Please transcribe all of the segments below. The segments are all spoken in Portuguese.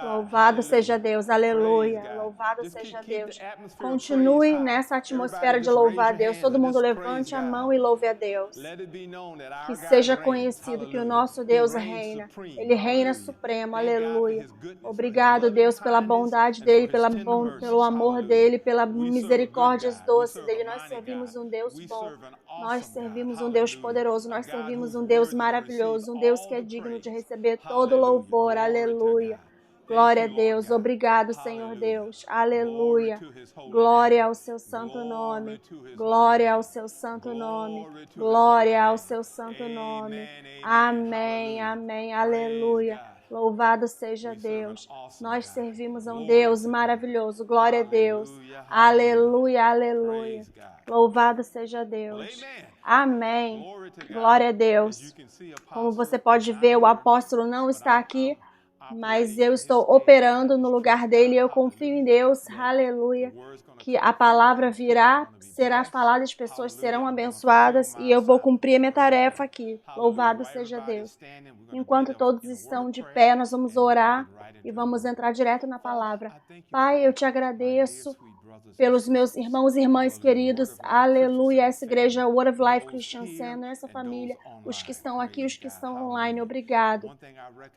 Louvado seja Deus, aleluia. Louvado seja Deus. Continue nessa atmosfera de louvar a Deus. Todo mundo levante a mão e louve a Deus. Que seja conhecido que o nosso Deus reina. Ele reina supremo, aleluia. Obrigado, Deus, pela bondade dele, pelo amor dele, pela misericórdia doce dele. Nós servimos um Deus bom. Nós servimos um Deus poderoso. Nós servimos um Deus maravilhoso. Um Deus que é digno de receber todo louvor, aleluia. Glória a Deus. Obrigado, Senhor Deus. Aleluia. Glória ao seu santo nome. Glória ao seu santo nome. Glória ao seu santo nome. Amém, amém. Aleluia. Louvado seja Deus. Nós servimos a um Deus maravilhoso. Glória a Deus. Aleluia, aleluia. Louvado seja Deus. Amém. Glória a Deus. Como você pode ver, o apóstolo não está aqui, mas eu estou operando no lugar dele. Eu confio em Deus, aleluia, que a palavra virá, será falada, as pessoas serão abençoadas e eu vou cumprir a minha tarefa aqui. Louvado seja Deus. Enquanto todos estão de pé, nós vamos orar e vamos entrar direto na palavra. Pai, eu te agradeço pelos meus irmãos e irmãs queridos, aleluia, essa igreja Word of Life Christian Center, essa família, os que estão aqui, os que estão online, obrigado.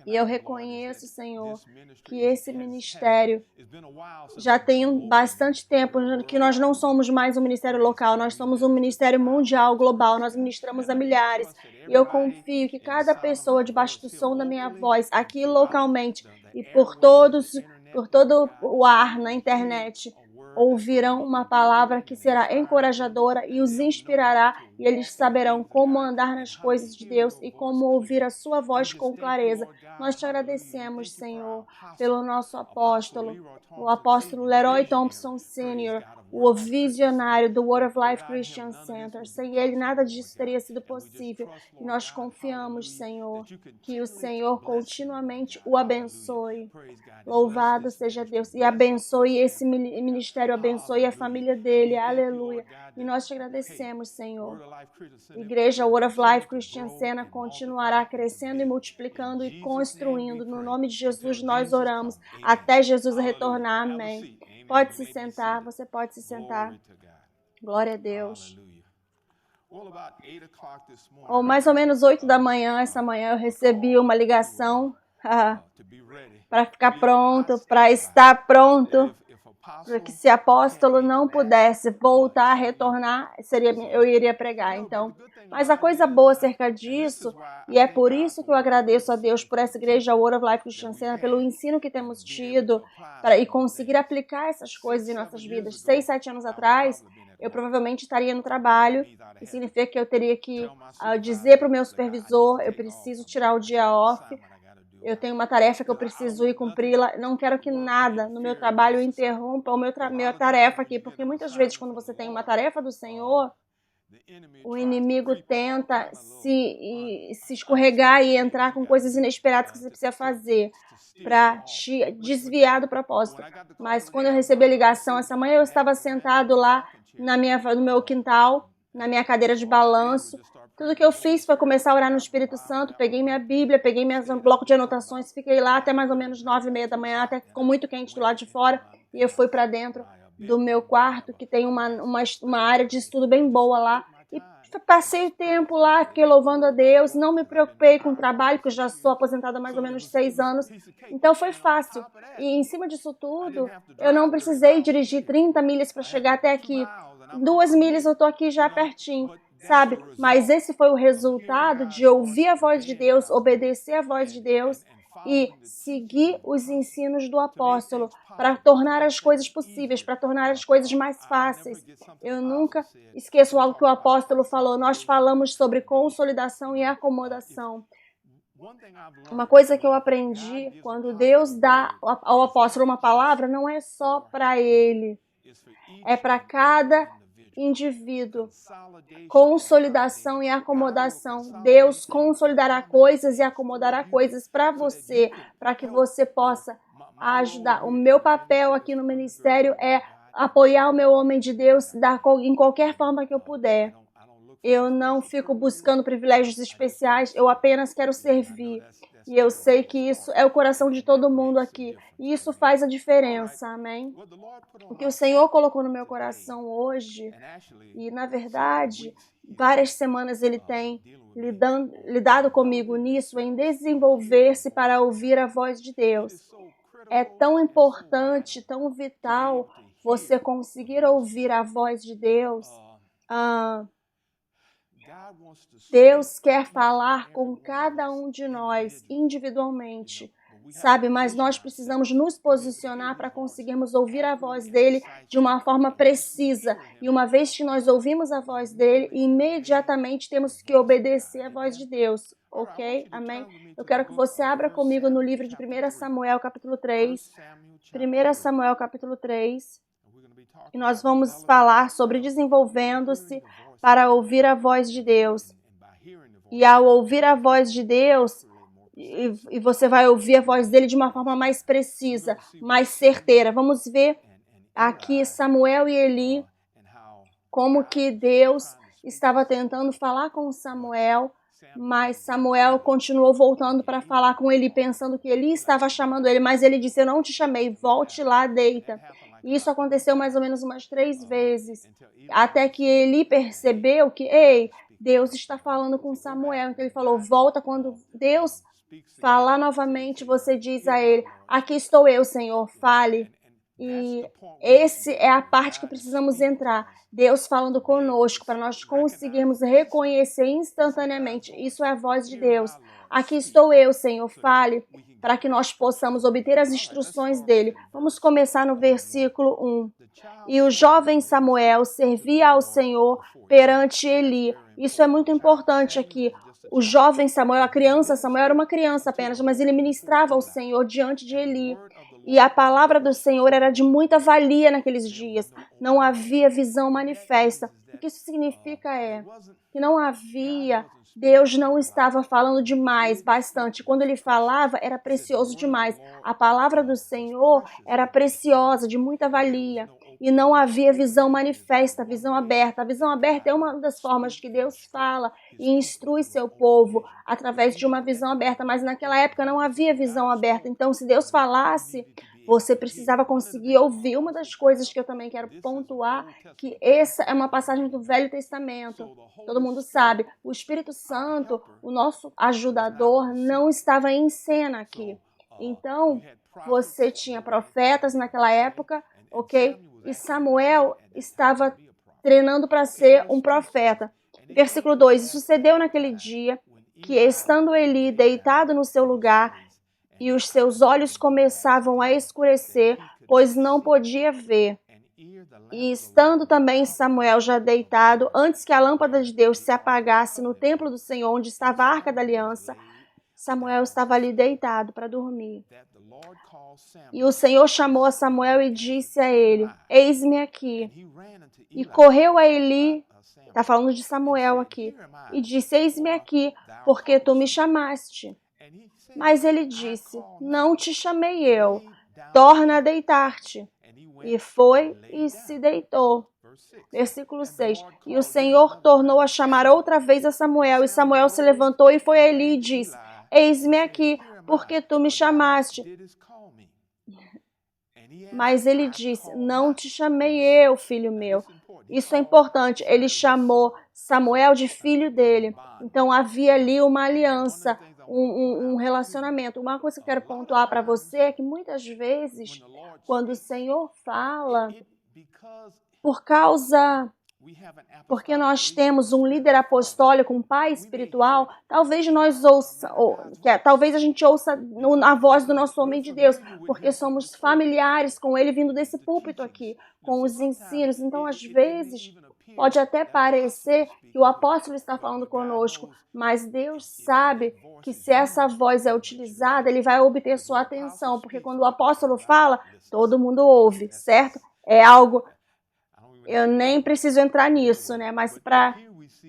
E eu reconheço, Senhor, que esse ministério já tem bastante tempo, que nós não somos mais um ministério local, nós somos um ministério mundial, global, nós ministramos a milhares. E eu confio que cada pessoa debaixo do som da minha voz, aqui localmente e por todo o ar na internet, ouvirão uma palavra que será encorajadora e os inspirará, e eles saberão como andar nas coisas de Deus e como ouvir a sua voz com clareza. Nós te agradecemos, Senhor, pelo nosso apóstolo, o apóstolo Leroy Thompson Sr., o visionário do Word of Life Christian Center. Sem ele, nada disso teria sido possível. E nós confiamos, Senhor, que o Senhor continuamente o abençoe. Louvado seja Deus. E abençoe esse ministério, abençoe a família dele. Aleluia. E nós te agradecemos, Senhor. Igreja Word of Life Christian Center continuará crescendo e multiplicando e construindo. No nome de Jesus nós oramos. Até Jesus retornar. Amém. Pode se sentar, você pode se sentar. Glória a Deus. Ou mais ou menos 8 da manhã, essa manhã eu recebi uma ligação para ficar pronto, para estar pronto, para que se apóstolo não pudesse voltar, retornar, eu iria pregar. Então, mas a coisa boa acerca disso, e é por isso que eu agradeço a Deus por essa igreja Word of Life Christian Center, pelo ensino que temos tido e conseguir aplicar essas coisas em nossas vidas. 6, 7 anos atrás, eu provavelmente estaria no trabalho, e significa que eu teria que dizer para o meu supervisor, eu preciso tirar o dia off, eu tenho uma tarefa que eu preciso ir cumpri-la. Não quero que nada no meu trabalho interrompa minha tarefa aqui, porque muitas vezes quando você tem uma tarefa do Senhor, o inimigo tenta se escorregar e entrar com coisas inesperadas que você precisa fazer para te desviar do propósito. Mas quando eu recebi a ligação essa manhã, eu estava sentado lá no meu quintal, na minha cadeira de balanço. Tudo que eu fiz foi começar a orar no Espírito Santo, peguei minha Bíblia, peguei meu bloco de anotações, fiquei lá até mais ou menos 9h30 da manhã, até que ficou muito quente do lado de fora, e eu fui para dentro do meu quarto, que tem uma área de estudo bem boa lá, e passei o tempo lá, fiquei louvando a Deus, não me preocupei com o trabalho, porque eu já sou aposentada há mais ou menos 6 anos, então foi fácil. E em cima disso tudo, eu não precisei dirigir 30 milhas para chegar até aqui. 2 milhas eu estou aqui já pertinho. Sabe? Mas esse foi o resultado de ouvir a voz de Deus, obedecer a voz de Deus e seguir os ensinos do apóstolo para tornar as coisas possíveis, para tornar as coisas mais fáceis. Eu nunca esqueço algo que o apóstolo falou. Nós falamos sobre consolidação e acomodação. Uma coisa que eu aprendi, quando Deus dá ao apóstolo uma palavra, não é só para ele, é para cada indivíduo. Consolidação e acomodação. Deus consolidará coisas e acomodará coisas para você, para que você possa ajudar. O meu papel aqui no ministério é apoiar o meu homem de Deus em qualquer forma que eu puder. Eu não fico buscando privilégios especiais, eu apenas quero servir. E eu sei que isso é o coração de todo mundo aqui. E isso faz a diferença, amém? O que o Senhor colocou no meu coração hoje, e na verdade, várias semanas Ele tem lidado comigo nisso, em desenvolver-se para ouvir a voz de Deus. É tão importante, tão vital você conseguir ouvir a voz de Deus. Deus quer falar com cada um de nós individualmente, sabe? Mas nós precisamos nos posicionar para conseguirmos ouvir a voz dele de uma forma precisa. E uma vez que nós ouvimos a voz dele, imediatamente temos que obedecer a voz de Deus. Ok? Amém? Eu quero que você abra comigo no livro de 1 Samuel, capítulo 3. 1 Samuel, capítulo 3. E nós vamos falar sobre desenvolvendo-se para ouvir a voz de Deus. E ao ouvir a voz de Deus, e você vai ouvir a voz dele de uma forma mais precisa, mais certeira. Vamos ver aqui Samuel e Eli, como que Deus estava tentando falar com Samuel, mas Samuel continuou voltando para falar com Eli, pensando que Eli estava chamando ele, mas ele disse: eu não te chamei, volte lá, deita. E isso aconteceu mais ou menos umas 3 vezes, até que Eli percebeu que, ei, Deus está falando com Samuel. Então ele falou: volta. Quando Deus falar novamente, você diz a ele: aqui estou eu, Senhor, fale. E essa é a parte que precisamos entrar. Deus falando conosco, para nós conseguirmos reconhecer instantaneamente. Isso é a voz de Deus. Aqui estou eu, Senhor, fale, para que nós possamos obter as instruções dele. Vamos começar no versículo 1. E o jovem Samuel servia ao Senhor perante Eli. Isso é muito importante aqui. O jovem Samuel, a criança Samuel era uma criança apenas, mas ele ministrava ao Senhor diante de Eli. E a palavra do Senhor era de muita valia naqueles dias. Não havia visão manifesta. O que isso significa que não havia, Deus não estava falando demais, bastante. Quando ele falava, era precioso demais. A palavra do Senhor era preciosa, de muita valia. E não havia visão manifesta, visão aberta. A visão aberta é uma das formas que Deus fala e instrui seu povo através de uma visão aberta. Mas naquela época não havia visão aberta. Então, se Deus falasse, você precisava conseguir ouvir. Uma das coisas que eu também quero pontuar, que essa é uma passagem do Velho Testamento. Todo mundo sabe, o Espírito Santo, o nosso ajudador, não estava em cena aqui. Então, você tinha profetas naquela época, ok? E Samuel estava treinando para ser um profeta. Versículo 2. E sucedeu naquele dia que, estando Eli deitado no seu lugar, e os seus olhos começavam a escurecer, pois não podia ver. E estando também Samuel já deitado, antes que a lâmpada de Deus se apagasse no templo do Senhor, onde estava a Arca da Aliança, Samuel estava ali deitado para dormir. E o Senhor chamou a Samuel e disse a ele: eis-me aqui. E correu a Eli, está falando de Samuel aqui, e disse: eis-me aqui, porque tu me chamaste. Mas ele disse: não te chamei eu, torna a deitar-te. E foi e se deitou. Versículo 6. E o Senhor tornou a chamar outra vez a Samuel, e Samuel se levantou e foi a Eli e disse: eis-me aqui, porque tu me chamaste. Mas ele disse: não te chamei eu, filho meu. Isso é importante. Ele chamou Samuel de filho dele. Então havia ali uma aliança, um relacionamento. Uma coisa que eu quero pontuar para você é que muitas vezes, quando o Senhor fala, porque nós temos um líder apostólico, um pai espiritual, talvez talvez a gente ouça a voz do nosso homem de Deus, porque somos familiares com ele vindo desse púlpito aqui, com os ensinos. Então, às vezes, pode até parecer que o apóstolo está falando conosco, mas Deus sabe que se essa voz é utilizada, ele vai obter sua atenção, porque quando o apóstolo fala, todo mundo ouve, certo? É algo... Eu nem preciso entrar nisso, né? Mas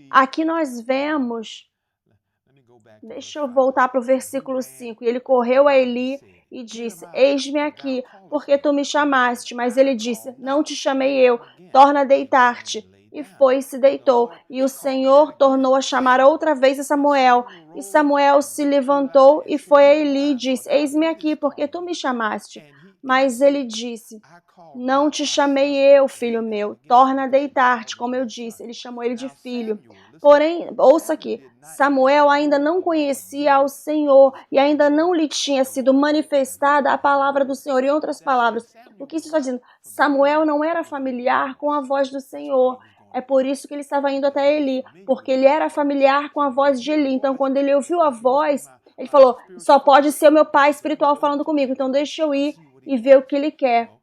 aqui nós vemos... Deixa eu voltar para o versículo 5. E ele correu a Eli e disse: eis-me aqui, porque tu me chamaste. Mas ele disse: não te chamei eu, torna a deitar-te. e foi e se deitou. E o Senhor tornou a chamar outra vez a Samuel. E Samuel se levantou e foi a Eli e disse: Eis-me aqui, porque tu me chamaste. Mas ele disse: Não te chamei eu, filho meu. Torna a deitar-te, como eu disse. Ele chamou ele de filho. Porém, ouça aqui, Samuel ainda não conhecia ao Senhor e ainda não lhe tinha sido manifestada a palavra do Senhor. Em outras palavras, o que isso está dizendo? Samuel não era familiar com a voz do Senhor. É por isso que ele estava indo até Eli, porque ele era familiar com a voz de Eli. Então, quando ele ouviu a voz, ele falou: só pode ser o meu pai espiritual falando comigo. Então, deixa eu ir e ver o que ele quer.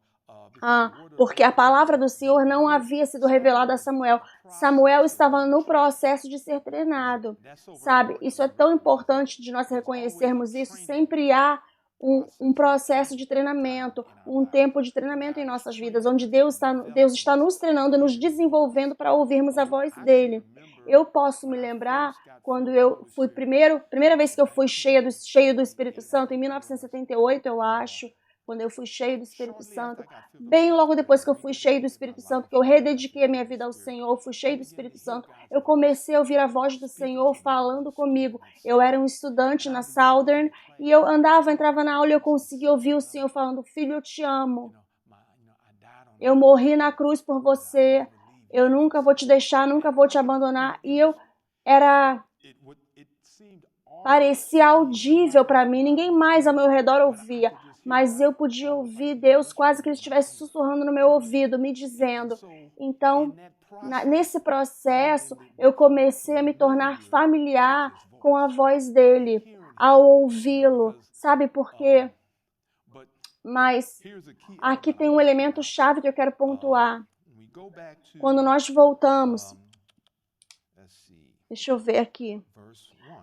Porque a palavra do Senhor não havia sido revelada a Samuel. Samuel estava no processo de ser treinado, sabe? Isso é tão importante de nós reconhecermos isso. Sempre há um processo de treinamento, um tempo de treinamento em nossas vidas, onde Deus está nos treinando, nos desenvolvendo para ouvirmos a voz dele. Eu posso me lembrar quando eu fui primeira vez que eu fui cheio do Espírito Santo, em 1978, eu acho, quando eu fui cheio do Espírito Santo, bem logo depois que eu fui cheio do Espírito Santo, que eu redediquei a minha vida ao Senhor, fui cheio do Espírito Santo, eu comecei a ouvir a voz do Senhor falando comigo. Eu era um estudante na Southern e eu entrava na aula e eu conseguia ouvir o Senhor falando: filho, eu te amo. Eu morri na cruz por você. Eu nunca vou te deixar, nunca vou te abandonar. E parecia audível para mim, ninguém mais ao meu redor ouvia, mas eu podia ouvir Deus quase que ele estivesse sussurrando no meu ouvido, me dizendo. Então, nesse processo, eu comecei a me tornar familiar com a voz dele, ao ouvi-lo. Sabe por quê? Mas aqui tem um elemento chave que eu quero pontuar. Quando nós voltamos, deixa eu ver aqui.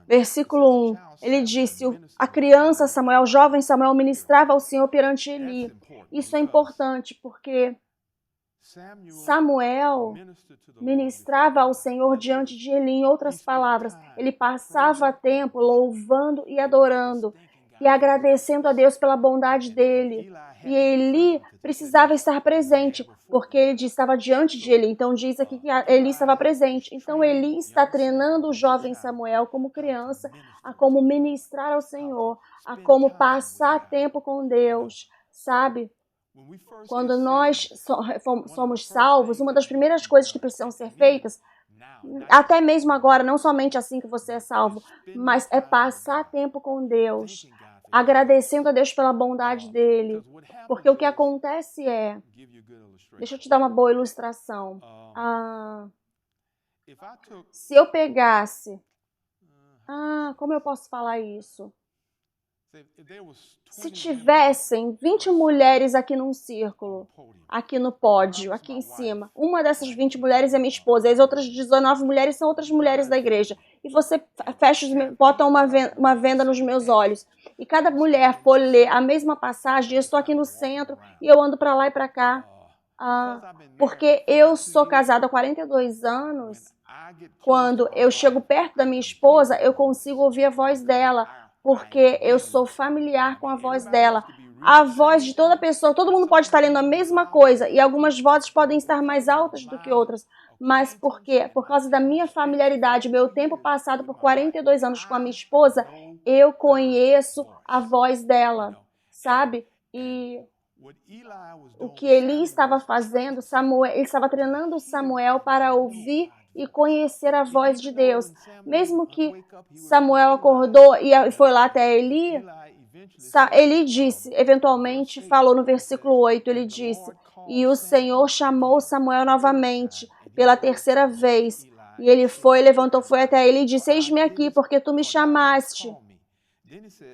Versículo 1, ele disse: a criança Samuel, o jovem Samuel, ministrava ao Senhor perante Eli. Isso é importante porque Samuel ministrava ao Senhor diante de Eli. Em outras palavras, ele passava tempo louvando e adorando e agradecendo a Deus pela bondade dele. E Eli precisava estar presente, porque ele estava diante de Eli. Então diz aqui que Eli estava presente. Então Eli está treinando o jovem Samuel como criança a como ministrar ao Senhor, a como passar tempo com Deus, sabe? Quando nós somos salvos, uma das primeiras coisas que precisam ser feitas, até mesmo agora, não somente assim que você é salvo, mas é passar tempo com Deus, agradecendo a Deus pela bondade dele. Porque o que acontece deixa eu te dar uma boa ilustração. Se eu pegasse, como eu posso falar isso? Se tivessem 20 mulheres aqui num círculo, aqui no pódio, aqui em cima, uma dessas 20 mulheres é minha esposa, as outras 19 mulheres são outras mulheres da igreja, e você bota uma venda nos meus olhos, e cada mulher for ler a mesma passagem, eu estou aqui no centro, e eu ando para lá e para cá, porque eu sou casada há 42 anos, quando eu chego perto da minha esposa, eu consigo ouvir a voz dela, porque eu sou familiar com a voz dela. A voz de toda pessoa, todo mundo pode estar lendo a mesma coisa e algumas vozes podem estar mais altas do que outras. Mas por quê? Por causa da minha familiaridade, meu tempo passado por 42 anos com a minha esposa, eu conheço a voz dela, sabe? E o que Eli estava fazendo, ele estava treinando Samuel para ouvir e conhecer a voz de Deus. Mesmo que Samuel acordou e foi lá até Eli, Eli disse, eventualmente falou no versículo 8, ele disse: e o Senhor chamou Samuel novamente, pela terceira vez. E ele levantou, foi até ele e disse: eis-me aqui, porque tu me chamaste.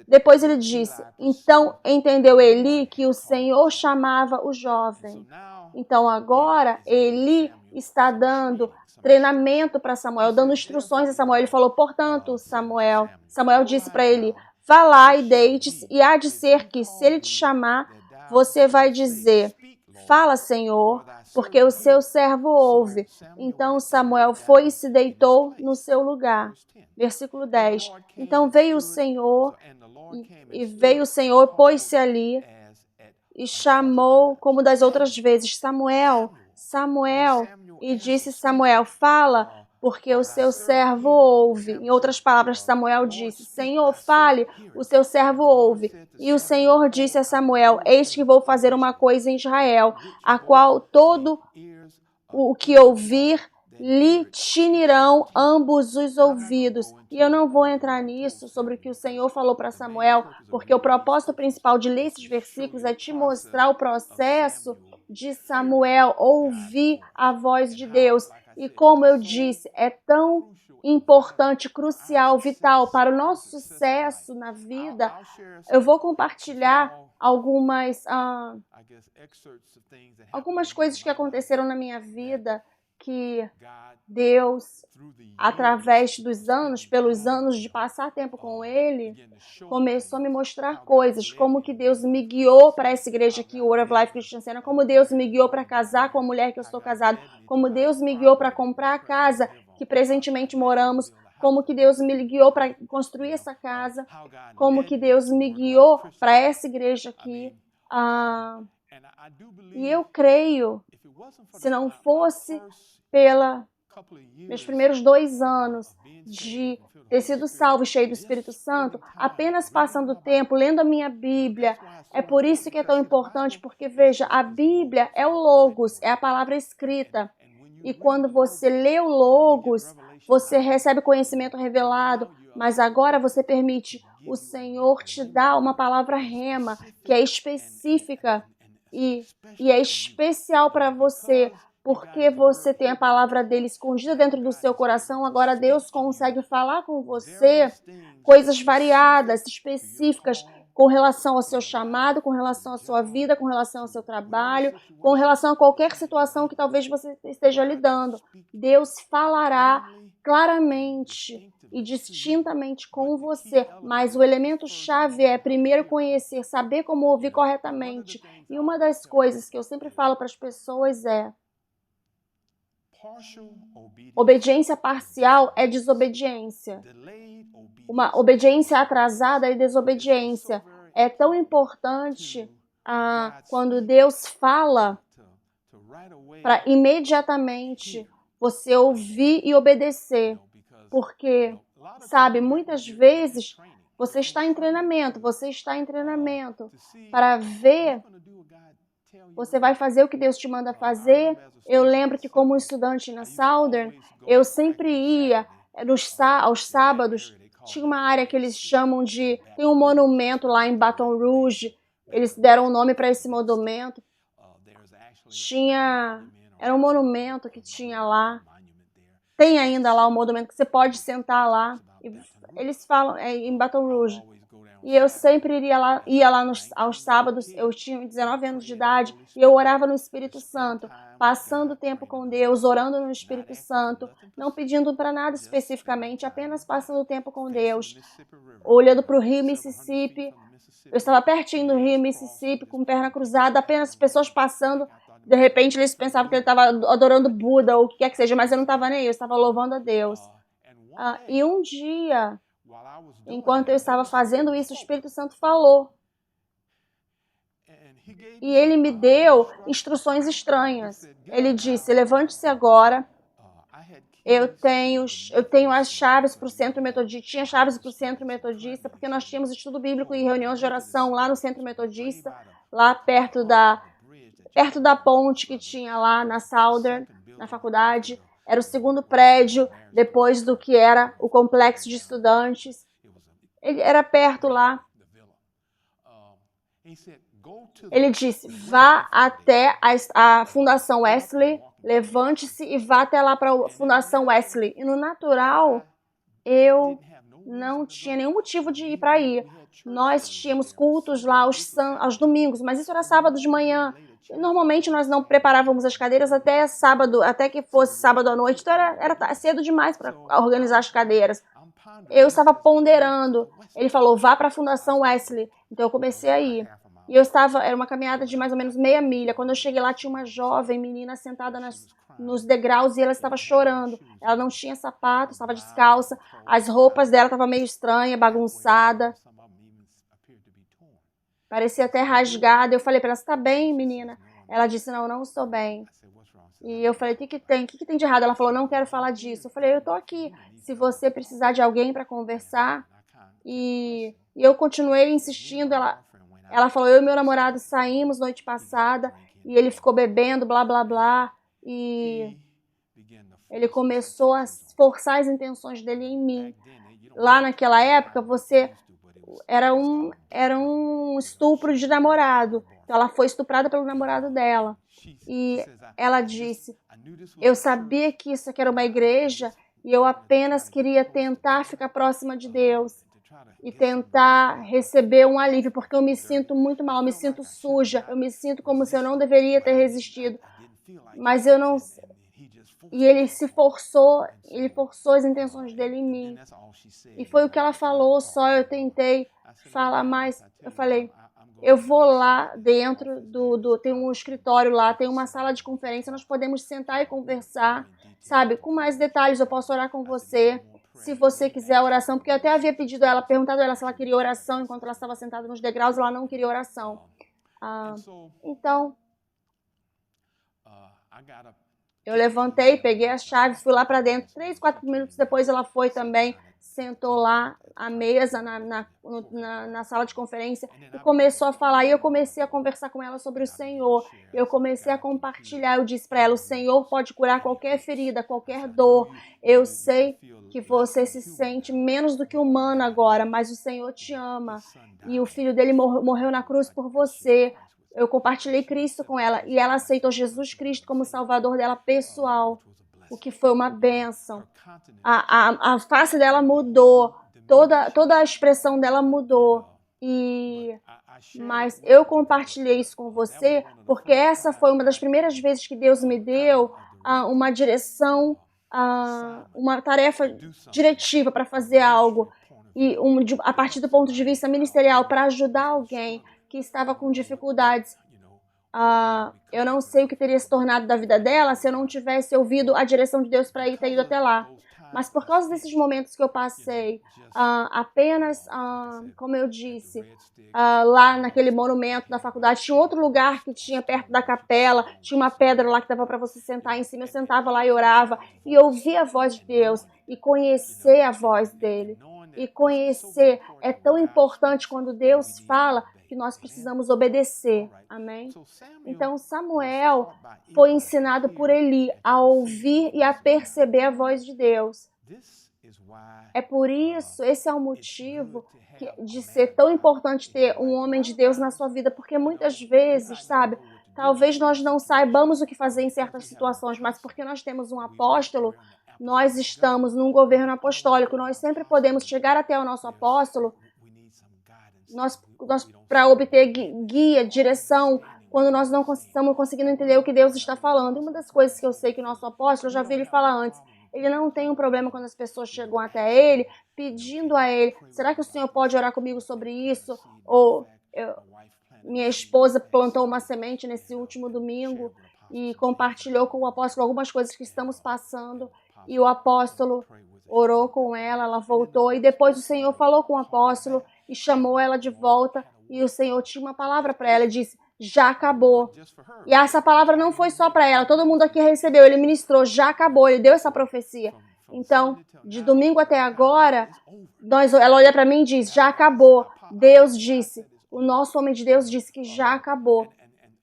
Depois ele disse: então entendeu Eli que o Senhor chamava o jovem. Então agora Eli está dando treinamento para Samuel, dando instruções a Samuel. Ele falou: portanto, Samuel disse para Eli: vá lá e deite-se, e há de ser que, se ele te chamar, você vai dizer: fala, Senhor, porque o seu servo ouve. Então Samuel foi e se deitou no seu lugar. Versículo 10. Então veio o Senhor, pôs-se ali e chamou como das outras vezes: Samuel, Samuel, e disse Samuel, fala, porque o seu servo ouve. Em outras palavras, Samuel disse, Senhor, fale, o seu servo ouve. E o Senhor disse a Samuel, eis que vou fazer uma coisa em Israel, a qual todo o que ouvir lhe tinirão ambos os ouvidos. E eu não vou entrar nisso, sobre o que o Senhor falou para Samuel, porque o propósito principal de ler esses versículos é te mostrar o processo de Samuel ouvir a voz de Deus. E como eu disse, é tão importante, crucial, vital para o nosso sucesso na vida. Eu vou compartilhar algumas coisas que aconteceram na minha vida que Deus, através dos anos, pelos anos de passar tempo com Ele, começou a me mostrar coisas, como que Deus me guiou para essa igreja aqui, o Word of Life Christian Center, como Deus me guiou para casar com a mulher que eu estou casado, como Deus me guiou para comprar a casa que presentemente moramos, como que Deus me guiou para construir essa casa, como que Deus me guiou para essa igreja aqui. E eu creio, se não fosse meus primeiros 2 anos de ter sido salvo e cheio do Espírito Santo, apenas passando tempo, lendo a minha Bíblia, é por isso que é tão importante, porque veja, a Bíblia é o Logos, é a palavra escrita. E quando você lê o Logos, você recebe conhecimento revelado, mas agora você permite o Senhor te dar uma palavra rema, que é específica e é especial para você, porque você tem a palavra dele escondida dentro do seu coração. Agora Deus consegue falar com você coisas variadas, específicas, com relação ao seu chamado, com relação à sua vida, com relação ao seu trabalho, com relação a qualquer situação que talvez você esteja lidando. Deus falará claramente e distintamente com você, mas o elemento-chave é primeiro conhecer, saber como ouvir corretamente. E uma das coisas que eu sempre falo para as pessoas é: obediência parcial é desobediência. Uma obediência atrasada é desobediência. É tão importante quando Deus fala para imediatamente você ouvir e obedecer. Porque, sabe, muitas vezes você está em treinamento para ver. Você vai fazer o que Deus te manda fazer. Eu lembro que como estudante na Southern, eu sempre ia aos sábados. Tinha uma área que eles chamam de... Tem um monumento lá em Baton Rouge. Eles deram um nome para esse monumento. Era um monumento que tinha lá. Tem ainda lá um monumento que você pode sentar lá. Eles falam em Baton Rouge. E eu sempre ia lá aos sábados. Eu tinha 19 anos de idade e eu orava no Espírito Santo, passando tempo com Deus, orando no Espírito Santo, não pedindo para nada especificamente, apenas passando tempo com Deus, olhando para o rio Mississippi. Eu estava pertinho do rio Mississippi, com perna cruzada, apenas pessoas passando. De repente eles pensavam que ele estava adorando Buda ou o que quer que seja, mas eu não estava nem aí, eu estava louvando a Deus. E um dia, enquanto eu estava fazendo isso, o Espírito Santo falou. E ele me deu instruções estranhas. Ele disse: levante-se agora. Eu tenho as chaves para o Centro Metodista. Tinha chaves para o Centro Metodista, porque nós tínhamos estudo bíblico e reuniões de oração lá no Centro Metodista, lá perto da ponte que tinha lá na Southern, na faculdade. Era o segundo prédio, depois do que era o complexo de estudantes. Ele era perto lá. Ele disse: vá até a Fundação Wesley, levante-se e vá até lá para a Fundação Wesley. E no natural, eu não tinha nenhum motivo de ir para aí. Nós tínhamos cultos lá aos domingos, mas isso era sábado de manhã. Normalmente nós não preparávamos as cadeiras até sábado, até que fosse sábado à noite, então era cedo demais para organizar as cadeiras. Eu estava ponderando. Ele falou: vá para a Fundação Wesley. Então eu comecei a ir. E era uma caminhada de mais ou menos meia milha. Quando eu cheguei lá, tinha uma jovem menina sentada nos degraus e ela estava chorando. Ela não tinha sapato, estava descalça. As roupas dela estavam meio estranhas, bagunçada. Parecia até rasgada. Eu falei para ela: você está bem, menina? Ela disse: não estou bem. E eu falei, o que tem? O que tem de errado? Ela falou, não quero falar disso. Eu falei, eu tô aqui. Se você precisar de alguém para conversar. E eu continuei insistindo. Ela falou, eu e meu namorado saímos noite passada e ele ficou bebendo, blá, blá, blá. E ele começou a forçar as intenções dele em mim. Lá naquela época, era um estupro de namorado. Então, ela foi estuprada pelo namorado dela. E ela disse, eu sabia que isso aqui era uma igreja e eu apenas queria tentar ficar próxima de Deus e tentar receber um alívio, porque eu me sinto muito mal, eu me sinto suja, eu me sinto como se eu não deveria ter resistido. Mas eu não... E ele forçou as intenções dele em mim. E foi o que ela falou, só eu tentei falar mais. Eu falei, eu vou lá dentro tem um escritório lá, tem uma sala de conferência, nós podemos sentar e conversar, sabe? Com mais detalhes, eu posso orar com você, se você quiser oração, porque eu até havia pedido a ela, perguntado a ela se ela queria oração, enquanto ela estava sentada nos degraus, ela não queria oração. Então, eu levantei, peguei a chave, fui lá para dentro. 3, 4 minutos depois ela foi também, sentou lá à mesa na sala de conferência e começou a falar. E eu comecei a conversar com ela sobre o Senhor. Eu comecei a compartilhar. Eu disse para ela, o Senhor pode curar qualquer ferida, qualquer dor. Eu sei que você se sente menos do que humano agora, mas o Senhor te ama. E o filho dele morreu na cruz por você. Eu compartilhei Cristo com ela e ela aceitou Jesus Cristo como Salvador dela pessoal, o que foi uma bênção. A face dela mudou, toda a expressão dela mudou. Mas eu compartilhei isso com você porque essa foi uma das primeiras vezes que Deus me deu uma direção, uma tarefa diretiva para fazer algo. E a partir do ponto de vista ministerial, para ajudar alguém que estava com dificuldades. Eu não sei o que teria se tornado da vida dela se eu não tivesse ouvido a direção de Deus para ter ido até lá. Mas por causa desses momentos que eu passei, apenas, como eu disse, lá naquele monumento da faculdade, tinha outro lugar que tinha perto da capela, tinha uma pedra lá que dava para você sentar em cima, eu sentava lá e orava, e ouvia a voz de Deus, e conhecer a voz dele. E conhecer é tão importante quando Deus fala que nós precisamos obedecer. Amém? Então, Samuel foi ensinado por Eli a ouvir e a perceber a voz de Deus. É por isso, esse é o motivo de ser tão importante ter um homem de Deus na sua vida, porque muitas vezes, sabe, talvez nós não saibamos o que fazer em certas situações, mas porque nós temos um apóstolo, nós estamos num governo apostólico, nós sempre podemos chegar até o nosso apóstolo, nós para obter guia, direção, quando nós não estamos conseguindo entender o que Deus está falando. E uma das coisas que eu sei que o nosso apóstolo, eu já vi ele falar antes, ele não tem um problema quando as pessoas chegam até ele, pedindo a ele, será que o Senhor pode orar comigo sobre isso? Ou minha esposa plantou uma semente nesse último domingo e compartilhou com o apóstolo algumas coisas que estamos passando, e o apóstolo orou com ela, ela voltou, e depois o Senhor falou com o apóstolo e chamou ela de volta, e o Senhor tinha uma palavra para ela, disse, já acabou. E essa palavra não foi só para ela, todo mundo aqui recebeu, ele ministrou, já acabou, ele deu essa profecia. Então, de domingo até agora, ela olha para mim e diz, já acabou. Deus disse, o nosso homem de Deus disse que já acabou.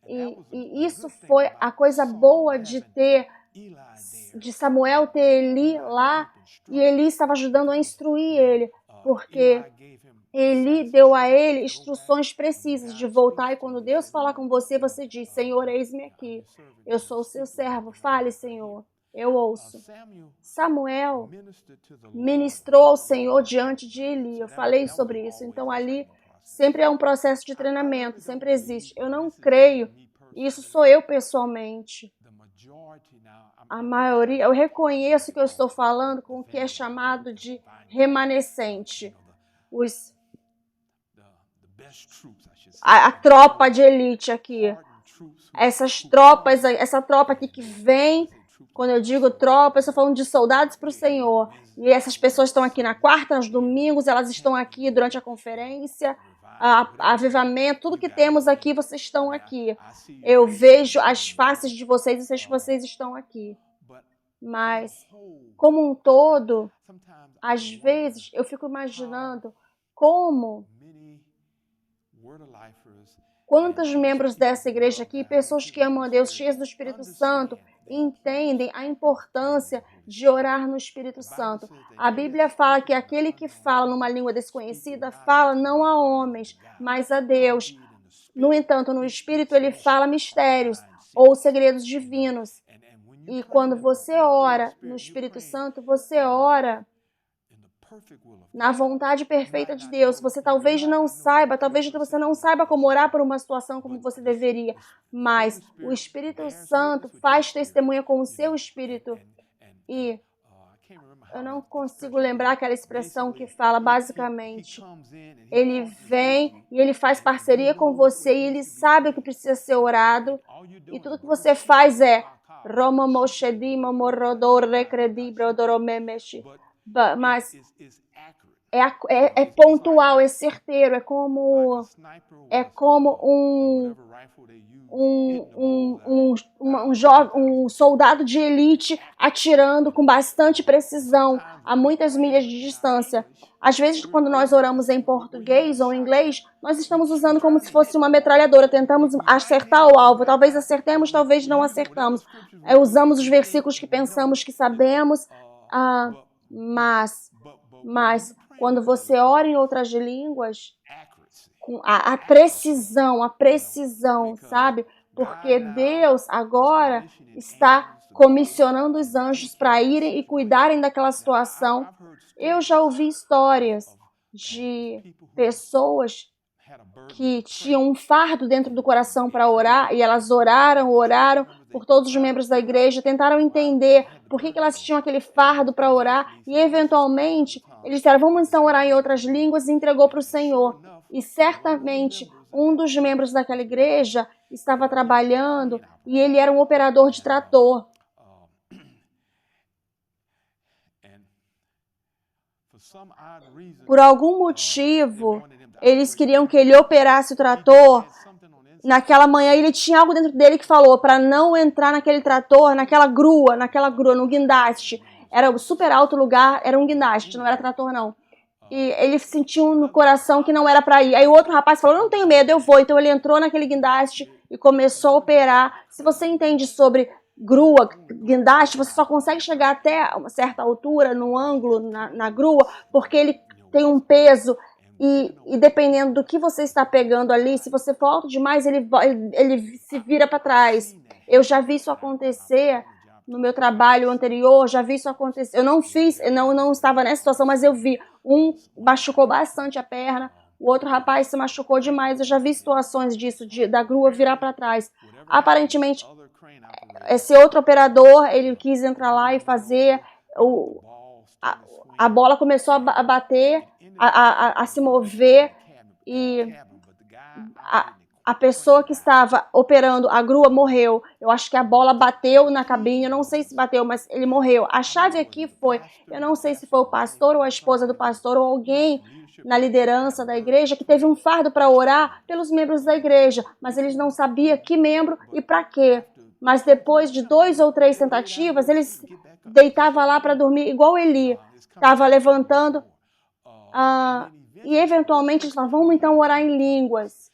E isso foi a coisa boa de Samuel ter Eli lá, e Eli estava ajudando a instruir ele, porque Eli deu a ele instruções precisas de voltar, e quando Deus falar com você, você diz, Senhor, eis-me aqui, eu sou o seu servo, fale, Senhor, eu ouço. Samuel ministrou ao Senhor diante de Eli, eu falei sobre isso, então ali sempre é um processo de treinamento, sempre existe. Eu não creio, isso sou eu pessoalmente. A maioria, eu reconheço que eu estou falando com o que é chamado de remanescente. A tropa de elite aqui. Essas tropas, essa tropa aqui que vem, quando eu digo tropa, eu estou falando de soldados para o Senhor. E essas pessoas estão aqui na quarta, nos domingos, elas estão aqui durante a conferência. avivamento, tudo que temos aqui, vocês estão aqui. Eu vejo as faces de vocês e sei que vocês estão aqui. Mas, como um todo, às vezes eu fico imaginando como quantos membros dessa igreja aqui, pessoas que amam a Deus, cheias do Espírito Santo, entendem a importância de orar no Espírito Santo. A Bíblia fala que aquele que fala numa língua desconhecida fala não a homens, mas a Deus. No entanto, no Espírito ele fala mistérios ou segredos divinos. E quando você ora no Espírito Santo, você ora na vontade perfeita de Deus. Você talvez não saiba, talvez você não saiba como orar por uma situação como você deveria, mas o Espírito Santo faz testemunha com o seu Espírito. E eu não consigo lembrar aquela expressão que fala basicamente, ele vem e ele faz parceria com você e ele sabe o que precisa ser orado e tudo que você faz é mas é pontual, é certeiro, é como um soldado de elite atirando com bastante precisão a muitas milhas de distância. Às vezes, quando nós oramos em português ou em inglês, nós estamos usando como se fosse uma metralhadora, tentamos acertar o alvo. Talvez acertemos, talvez não acertamos. Usamos os versículos que pensamos que sabemos, mas quando você ora em outras línguas, com a precisão, sabe? Porque Deus agora está comissionando os anjos para irem e cuidarem daquela situação. Eu já ouvi histórias de pessoas que tinham um fardo dentro do coração para orar e elas oraram por todos os membros da igreja, tentaram entender por que elas tinham aquele fardo para orar e eventualmente eles disseram, vamos então orar em outras línguas e entregou para o Senhor. E certamente um dos membros daquela igreja estava trabalhando e ele era um operador de trator. Por algum motivo, eles queriam que ele operasse o trator. Naquela manhã, ele tinha algo dentro dele que falou para não entrar naquele trator, naquela grua, no guindaste. Era um super alto lugar, era um guindaste, não era trator não. E ele sentiu no coração que não era para ir. Aí o outro rapaz falou, não tenho medo, eu vou. Então ele entrou naquele guindaste e começou a operar. Se você entende sobre grua, guindaste, você só consegue chegar até uma certa altura, no ângulo, na grua, porque ele tem um peso e dependendo do que você está pegando ali, se você for alto demais, ele se vira para trás. Eu já vi isso acontecer no meu trabalho anterior, já vi isso acontecer. Eu não fiz, não estava nessa situação, mas eu vi. Um machucou bastante a perna, o outro rapaz se machucou demais. Eu já vi situações disso, da grua virar para trás. Aparentemente, esse outro operador, ele quis entrar lá e fazer, a bola começou a bater, a se mover e a pessoa que estava operando a grua morreu. Eu acho que a bola bateu na cabine, eu não sei se bateu, mas ele morreu. A chave aqui foi, eu não sei se foi o pastor ou a esposa do pastor ou alguém na liderança da igreja que teve um fardo para orar pelos membros da igreja, mas eles não sabiam que membro e para quê. Mas depois de 2 ou 3 tentativas, eles deitavam lá para dormir igual Eli. Estava levantando e eventualmente eles falavam, vamos então orar em línguas.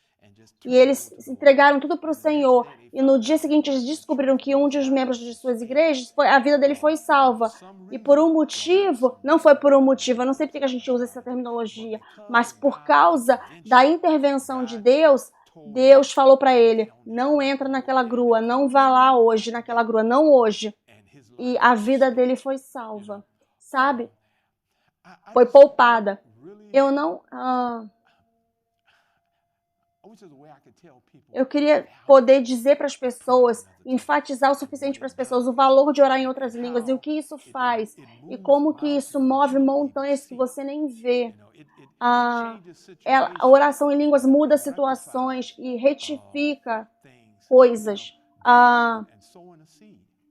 E eles entregaram tudo para o Senhor. E no dia seguinte eles descobriram que um dos membros de suas igrejas, a vida dele foi salva. E por um motivo, não foi por um motivo, eu não sei porque a gente usa essa terminologia, mas por causa da intervenção de Deus, Deus falou para ele, não entra naquela grua, não vá lá hoje naquela grua, não hoje. E a vida dele foi salva, sabe? Foi poupada. Eu queria poder dizer para as pessoas, enfatizar o suficiente para as pessoas o valor de orar em outras línguas e o que isso faz e como que isso move montanhas que você nem vê. A oração em línguas muda situações e retifica coisas.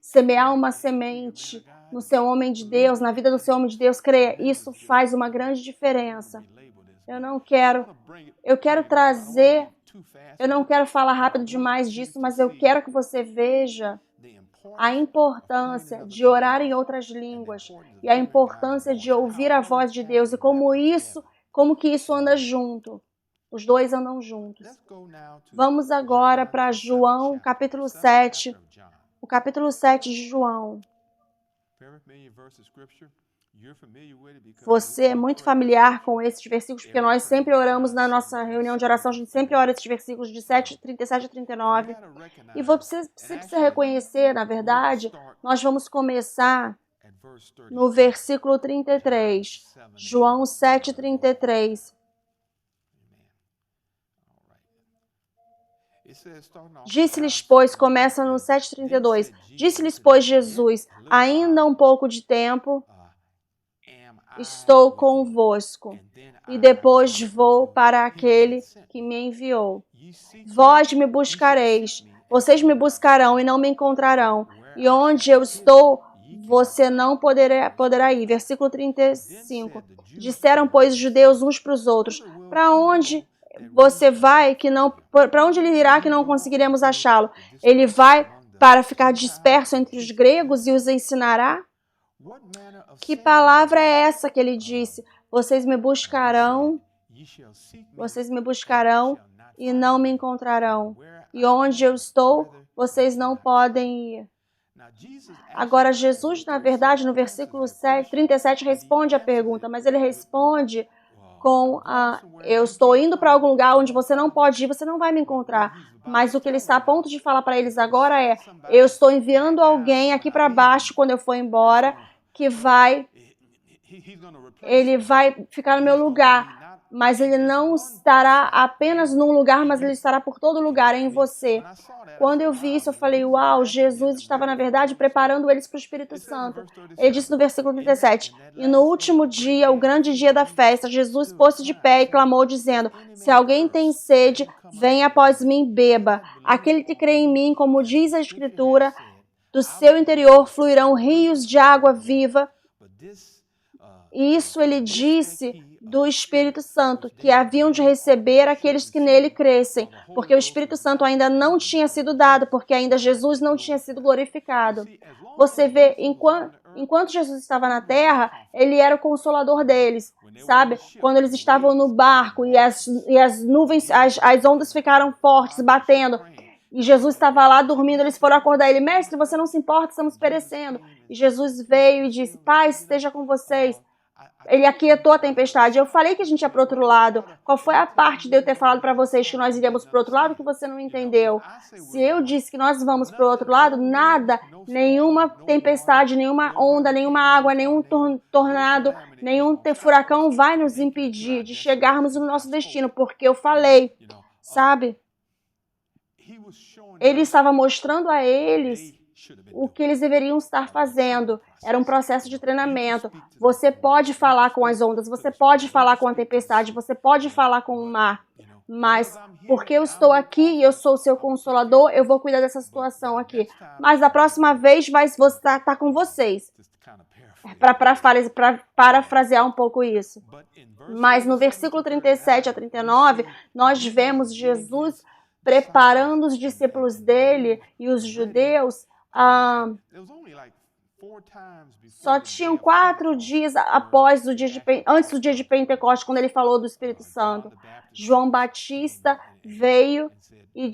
Semear uma semente no seu homem de Deus, na vida do seu homem de Deus, creia, isso faz uma grande diferença. Eu quero trazer, eu não quero falar rápido demais disso, mas eu quero que você veja a importância de orar em outras línguas e a importância de ouvir a voz de Deus e como que isso anda junto. Os dois andam juntos. Vamos agora para João, capítulo 7. O capítulo 7 de João. Você é muito familiar com esses versículos, porque nós sempre oramos na nossa reunião de oração, a gente sempre ora esses versículos de 37 a 39. E você precisa reconhecer, na verdade, nós vamos começar no versículo 33. João 7, 33. Disse-lhes, pois, começa no 7,32. Disse-lhes, pois, Jesus, ainda um pouco de tempo estou convosco, e depois vou para aquele que me enviou. Vós me buscareis, vocês me buscarão e não me encontrarão, e onde eu estou, você não poderá ir. Versículo 35. Disseram, pois, os judeus uns para os outros, para onde você vai para onde ele irá que não conseguiremos achá-lo? Ele vai para ficar disperso entre os gregos e os ensinará? Que palavra é essa que ele disse? Vocês me buscarão e não me encontrarão. E onde eu estou, vocês não podem ir. Agora, Jesus, na verdade, no versículo 37, responde a pergunta, mas ele responde com eu estou indo para algum lugar onde você não pode ir, você não vai me encontrar. Mas o que ele está a ponto de falar para eles agora é, eu estou enviando alguém aqui para baixo quando eu for embora, que ele vai ficar no meu lugar, mas ele não estará apenas num lugar, mas ele estará por todo lugar, em você. Quando eu vi isso, eu falei, uau, Jesus estava, na verdade, preparando eles para o Espírito Santo. Ele disse no versículo 37, e no último dia, o grande dia da festa, Jesus pôs-se de pé e clamou, dizendo, se alguém tem sede, venha após mim, beba. Aquele que crê em mim, como diz a Escritura, do seu interior fluirão rios de água viva. E isso ele disse do Espírito Santo, que haviam de receber aqueles que nele crescem, porque o Espírito Santo ainda não tinha sido dado, porque ainda Jesus não tinha sido glorificado. Você vê, enquanto Jesus estava na terra, ele era o consolador deles, sabe? Quando eles estavam no barco e as nuvens, as ondas ficaram fortes, batendo, e Jesus estava lá dormindo, eles foram acordar ele, mestre, você não se importa, estamos perecendo. E Jesus veio e disse, paz esteja com vocês. Ele aquietou a tempestade. Eu falei que a gente ia para o outro lado. Qual foi a parte de eu ter falado para vocês que nós iríamos para o outro lado que você não entendeu? Se eu disse que nós vamos para o outro lado, nada, nenhuma tempestade, nenhuma onda, nenhuma água, nenhum tornado, nenhum furacão vai nos impedir de chegarmos no nosso destino, porque eu falei, sabe? Ele estava mostrando a eles o que eles deveriam estar fazendo. Era um processo de treinamento. Você pode falar com as ondas, você pode falar com a tempestade, você pode falar com o mar, mas porque eu estou aqui e eu sou o seu consolador, eu vou cuidar dessa situação aqui. Mas da próxima vez você está com vocês. Para parafrasear um pouco isso. Mas no versículo 37 a 39, nós vemos Jesus preparando os discípulos dele e os judeus. Só tinham 4 dias após antes do dia de Pentecostes, quando ele falou do Espírito Santo. João Batista veio e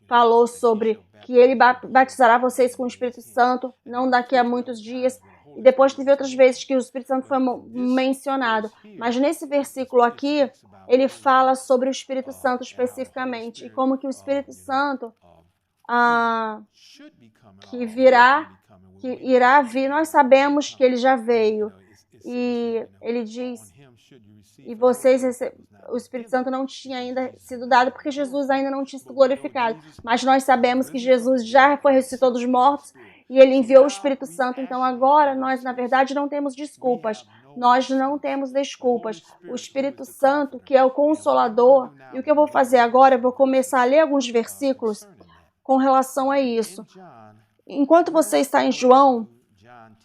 falou sobre que ele batizará vocês com o Espírito Santo, não daqui a muitos dias. E depois teve outras vezes que o Espírito Santo foi mencionado. Mas nesse versículo aqui, ele fala sobre o Espírito Santo especificamente. E como que o Espírito Santo que irá vir, nós sabemos que ele já veio. E ele diz, e o Espírito Santo não tinha ainda sido dado porque Jesus ainda não tinha sido glorificado. Mas nós sabemos que Jesus já foi ressuscitou dos mortos e ele enviou o Espírito Santo. Então agora nós, na verdade, não temos desculpas. Nós não temos desculpas. O Espírito Santo, que é o Consolador, e o que eu vou fazer agora, eu vou começar a ler alguns versículos com relação a isso. Enquanto você está em João,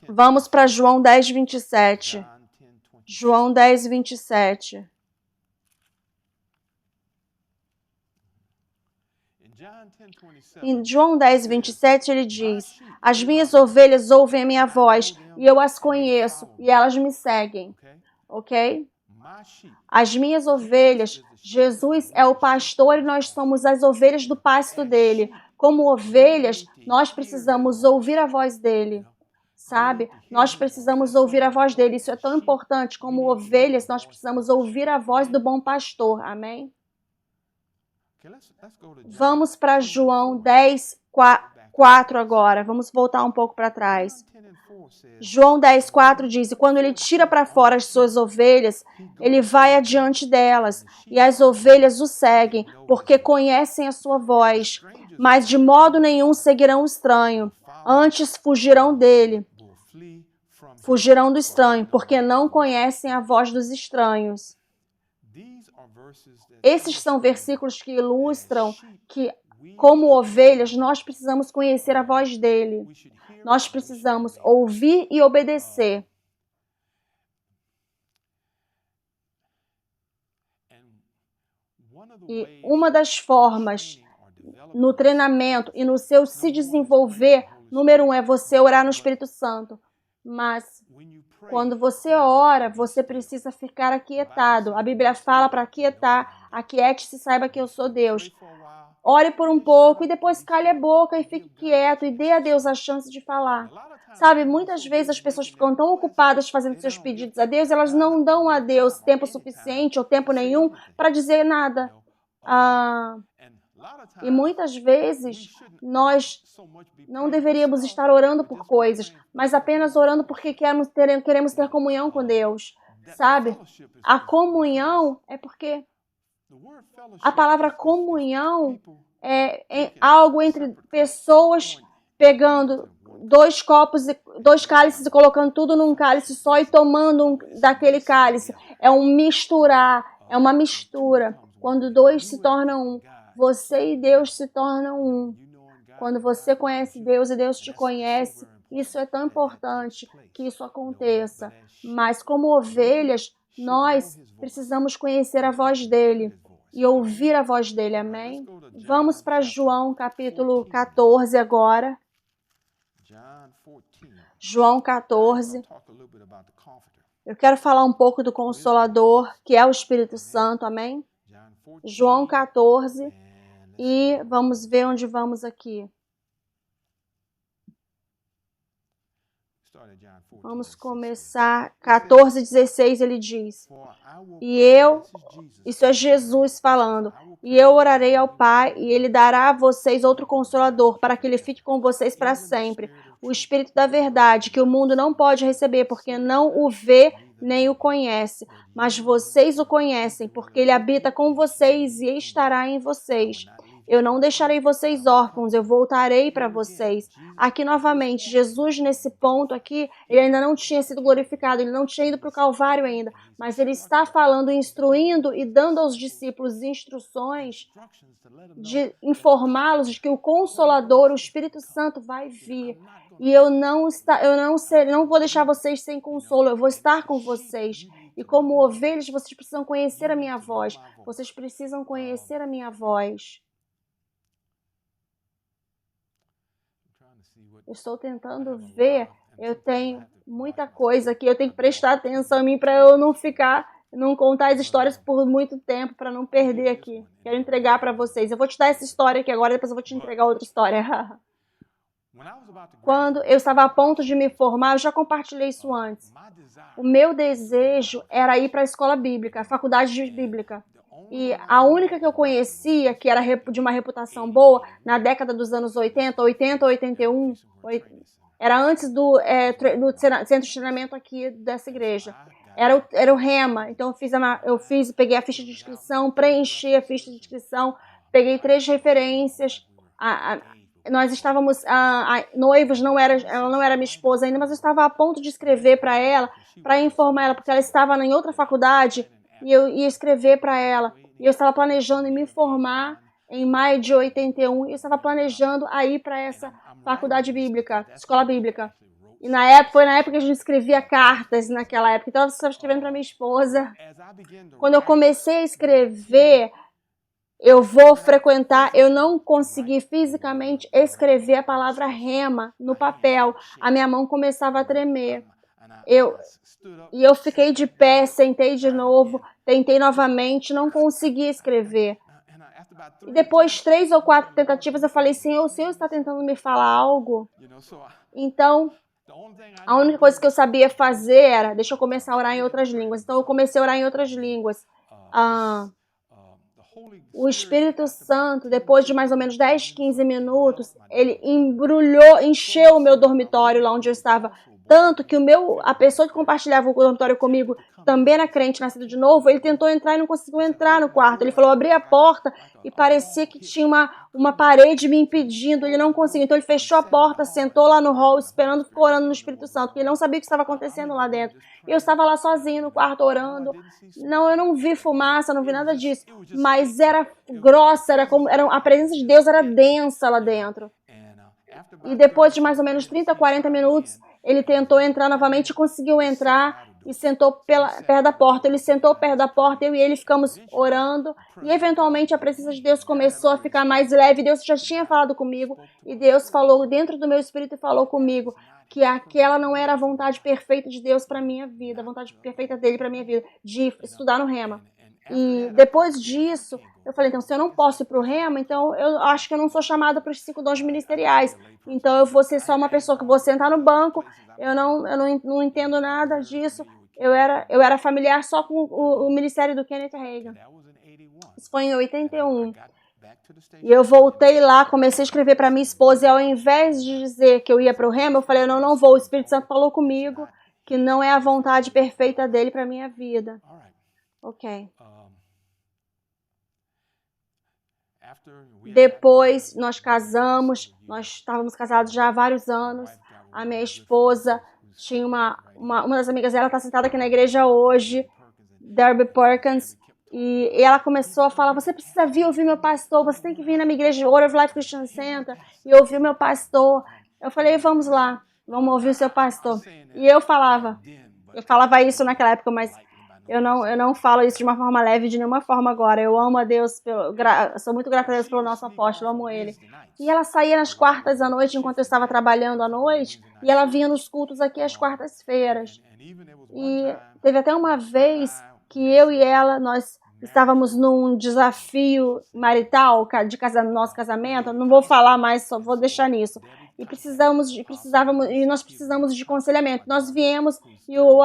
vamos para João 10, 27. João 10, 27. Em João 10, 27, ele diz: as minhas ovelhas ouvem a minha voz, e eu as conheço, e elas me seguem. Ok? As minhas ovelhas, Jesus é o pastor e nós somos as ovelhas do pasto dele. Como ovelhas, nós precisamos ouvir a voz dele. Sabe? Nós precisamos ouvir a voz dele. Isso é tão importante. Como ovelhas, nós precisamos ouvir a voz do bom pastor. Amém? Vamos para João 10, 4 agora. Vamos voltar um pouco para trás. João 10, 4 diz: e quando ele tira para fora as suas ovelhas, ele vai adiante delas, e as ovelhas o seguem, porque conhecem a sua voz. Mas de modo nenhum seguirão o estranho, antes fugirão dele. Fugirão do estranho, porque não conhecem a voz dos estranhos. Esses são versículos que ilustram que, como ovelhas, nós precisamos conhecer a voz dele. Nós precisamos ouvir e obedecer. E uma das formas no treinamento e no seu se desenvolver, número 1 é você orar no Espírito Santo. Mas quando você ora, você precisa ficar aquietado. A Bíblia fala para aquietar. Aquiete-se e saiba que eu sou Deus. Ore por um pouco e depois cale a boca e fique quieto e dê a Deus a chance de falar. Sabe, muitas vezes as pessoas ficam tão ocupadas fazendo seus pedidos a Deus, elas não dão a Deus tempo suficiente ou tempo nenhum para dizer nada. E muitas vezes nós não deveríamos estar orando por coisas, mas apenas orando porque queremos ter comunhão com Deus. Sabe? A comunhão é porque a palavra comunhão é algo entre pessoas pegando dois cálices e colocando tudo num cálice só e tomando daquele cálice. É um misturar, é uma mistura. Quando dois se tornam um, você e Deus se tornam um. Quando você conhece Deus e Deus te conhece, isso é tão importante que isso aconteça. Mas como ovelhas, nós precisamos conhecer a voz dele e ouvir a voz dele, amém? Vamos para João capítulo 14 agora. João 14. Eu quero falar um pouco do Consolador, que é o Espírito Santo, amém? João 14. E vamos ver onde vamos aqui. Vamos começar. 14:16 ele diz: isso é Jesus falando, e eu orarei ao Pai, e ele dará a vocês outro Consolador, para que ele fique com vocês para sempre. O Espírito da verdade, que o mundo não pode receber, porque não o vê nem o conhece. Mas vocês o conhecem, porque ele habita com vocês e estará em vocês. Eu não deixarei vocês órfãos, eu voltarei para vocês. Aqui novamente, Jesus nesse ponto aqui, ele ainda não tinha sido glorificado, ele não tinha ido para o Calvário ainda, mas ele está falando, instruindo e dando aos discípulos instruções de informá-los de que o Consolador, o Espírito Santo vai vir. E eu não vou deixar vocês sem consolo, eu vou estar com vocês. E como ovelhas, vocês precisam conhecer a minha voz. Vocês precisam conhecer a minha voz. Eu estou tentando ver, eu tenho muita coisa aqui, eu tenho que prestar atenção em mim para eu não contar as histórias por muito tempo, para não perder aqui. Quero entregar para vocês. Eu vou te dar essa história aqui agora, depois eu vou te entregar outra história. Quando eu estava a ponto de me formar, eu já compartilhei isso antes. O meu desejo era ir para a escola bíblica, a faculdade bíblica. E a única que eu conhecia, que era de uma reputação boa, na década dos anos 80 ou 81, era antes do centro de treinamento aqui dessa igreja. Era o Rema. Então peguei a ficha de inscrição, preenchi a ficha de inscrição, peguei 3 referências. Nós estávamos noivos, ela não era minha esposa ainda, mas eu estava a ponto de escrever para ela, para informar ela, porque ela estava em outra faculdade e eu ia escrever para ela. E eu estava planejando em me formar em maio de 81 e eu estava planejando a ir para essa faculdade bíblica, escola bíblica. E foi na época que a gente escrevia cartas, naquela época. Então eu estava escrevendo para minha esposa. Quando eu comecei a escrever, eu vou frequentar, eu não consegui fisicamente escrever a palavra rema no papel. A minha mão começava a tremer. Eu fiquei de pé, sentei de novo, tentei novamente, não consegui escrever. E depois 3 ou 4 tentativas eu falei, Senhor, o Senhor está tentando me falar algo? Então, a única coisa que eu sabia fazer era, deixa eu começar a orar em outras línguas. Então eu comecei a orar em outras línguas. O Espírito Santo, depois de mais ou menos 10, 15 minutos, ele encheu o meu dormitório lá onde eu estava. Tanto que a pessoa que compartilhava o dormitório comigo, também era crente, nascido de novo, ele tentou entrar e não conseguiu entrar no quarto. Ele falou, abri a porta e parecia que tinha uma parede me impedindo, ele não conseguiu. Então ele fechou a porta, sentou lá no hall, esperando, ficou orando no Espírito Santo, porque ele não sabia o que estava acontecendo lá dentro. Eu estava lá sozinho no quarto orando. Não, eu não vi fumaça, não vi nada disso. Mas era grossa, a presença de Deus era densa lá dentro. E depois de mais ou menos 30, 40 minutos, ele tentou entrar novamente e conseguiu entrar e sentou perto da porta. Ele sentou perto da porta, eu e ele ficamos orando e eventualmente a presença de Deus começou a ficar mais leve. Deus já tinha falado comigo e Deus falou dentro do meu espírito e falou comigo que aquela não era a vontade perfeita de Deus para minha vida, a vontade perfeita dele para minha vida, de estudar no Rema. E depois disso, eu falei, então, se eu não posso ir para o Rema, então eu acho que eu não sou chamada para os 5 dons ministeriais. Então, eu vou ser só uma pessoa que vou sentar no banco, eu não entendo nada disso. Eu era familiar só com o ministério do Kenneth Hagin. Isso foi em 81. E eu voltei lá, comecei a escrever para minha esposa, e ao invés de dizer que eu ia para o Rema, eu falei, não vou, o Espírito Santo falou comigo que não é a vontade perfeita dele para minha vida. Ok. Depois nós casamos, nós estávamos casados já há vários anos. A minha esposa tinha uma das amigas dela, está sentada aqui na igreja hoje, Darby Perkins, e ela começou a falar, você precisa vir ouvir meu pastor, você tem que vir na minha igreja, Word of Life Christian Center, e ouvir meu pastor. Eu falei, vamos lá, vamos ouvir o seu pastor. E eu falava isso naquela época, mas eu não falo isso de uma forma leve de nenhuma forma agora. Eu amo a Deus, sou muito grata a Deus pelo nosso apóstolo, amo ele. E ela saía nas quartas à noite, enquanto eu estava trabalhando à noite, e ela vinha nos cultos aqui às quartas-feiras. E teve até uma vez que eu e ela, nós estávamos num desafio marital no nosso casamento. Não vou falar mais, só vou deixar nisso. E nós precisamos de aconselhamento. Nós viemos e o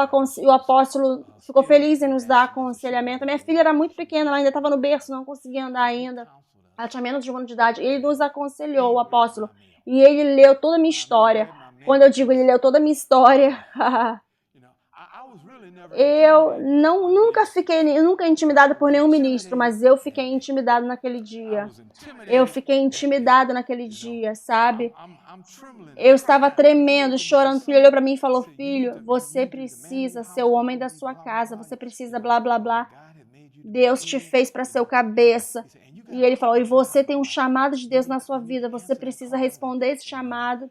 apóstolo ficou feliz em nos dar aconselhamento. A minha filha era muito pequena, ela ainda estava no berço, não conseguia andar ainda. Ela tinha menos de 1 ano de idade. Ele nos aconselhou, o apóstolo. E ele leu toda a minha história. Quando eu digo ele leu toda a minha história, eu nunca intimidada por nenhum ministro, mas eu fiquei intimidada naquele dia. Eu fiquei intimidada naquele dia, sabe? Eu estava tremendo, chorando. O filho olhou para mim e falou, filho, você precisa ser o homem da sua casa, você precisa blá, blá, blá. Deus te fez para ser o cabeça. E ele falou, e você tem um chamado de Deus na sua vida, você precisa responder esse chamado.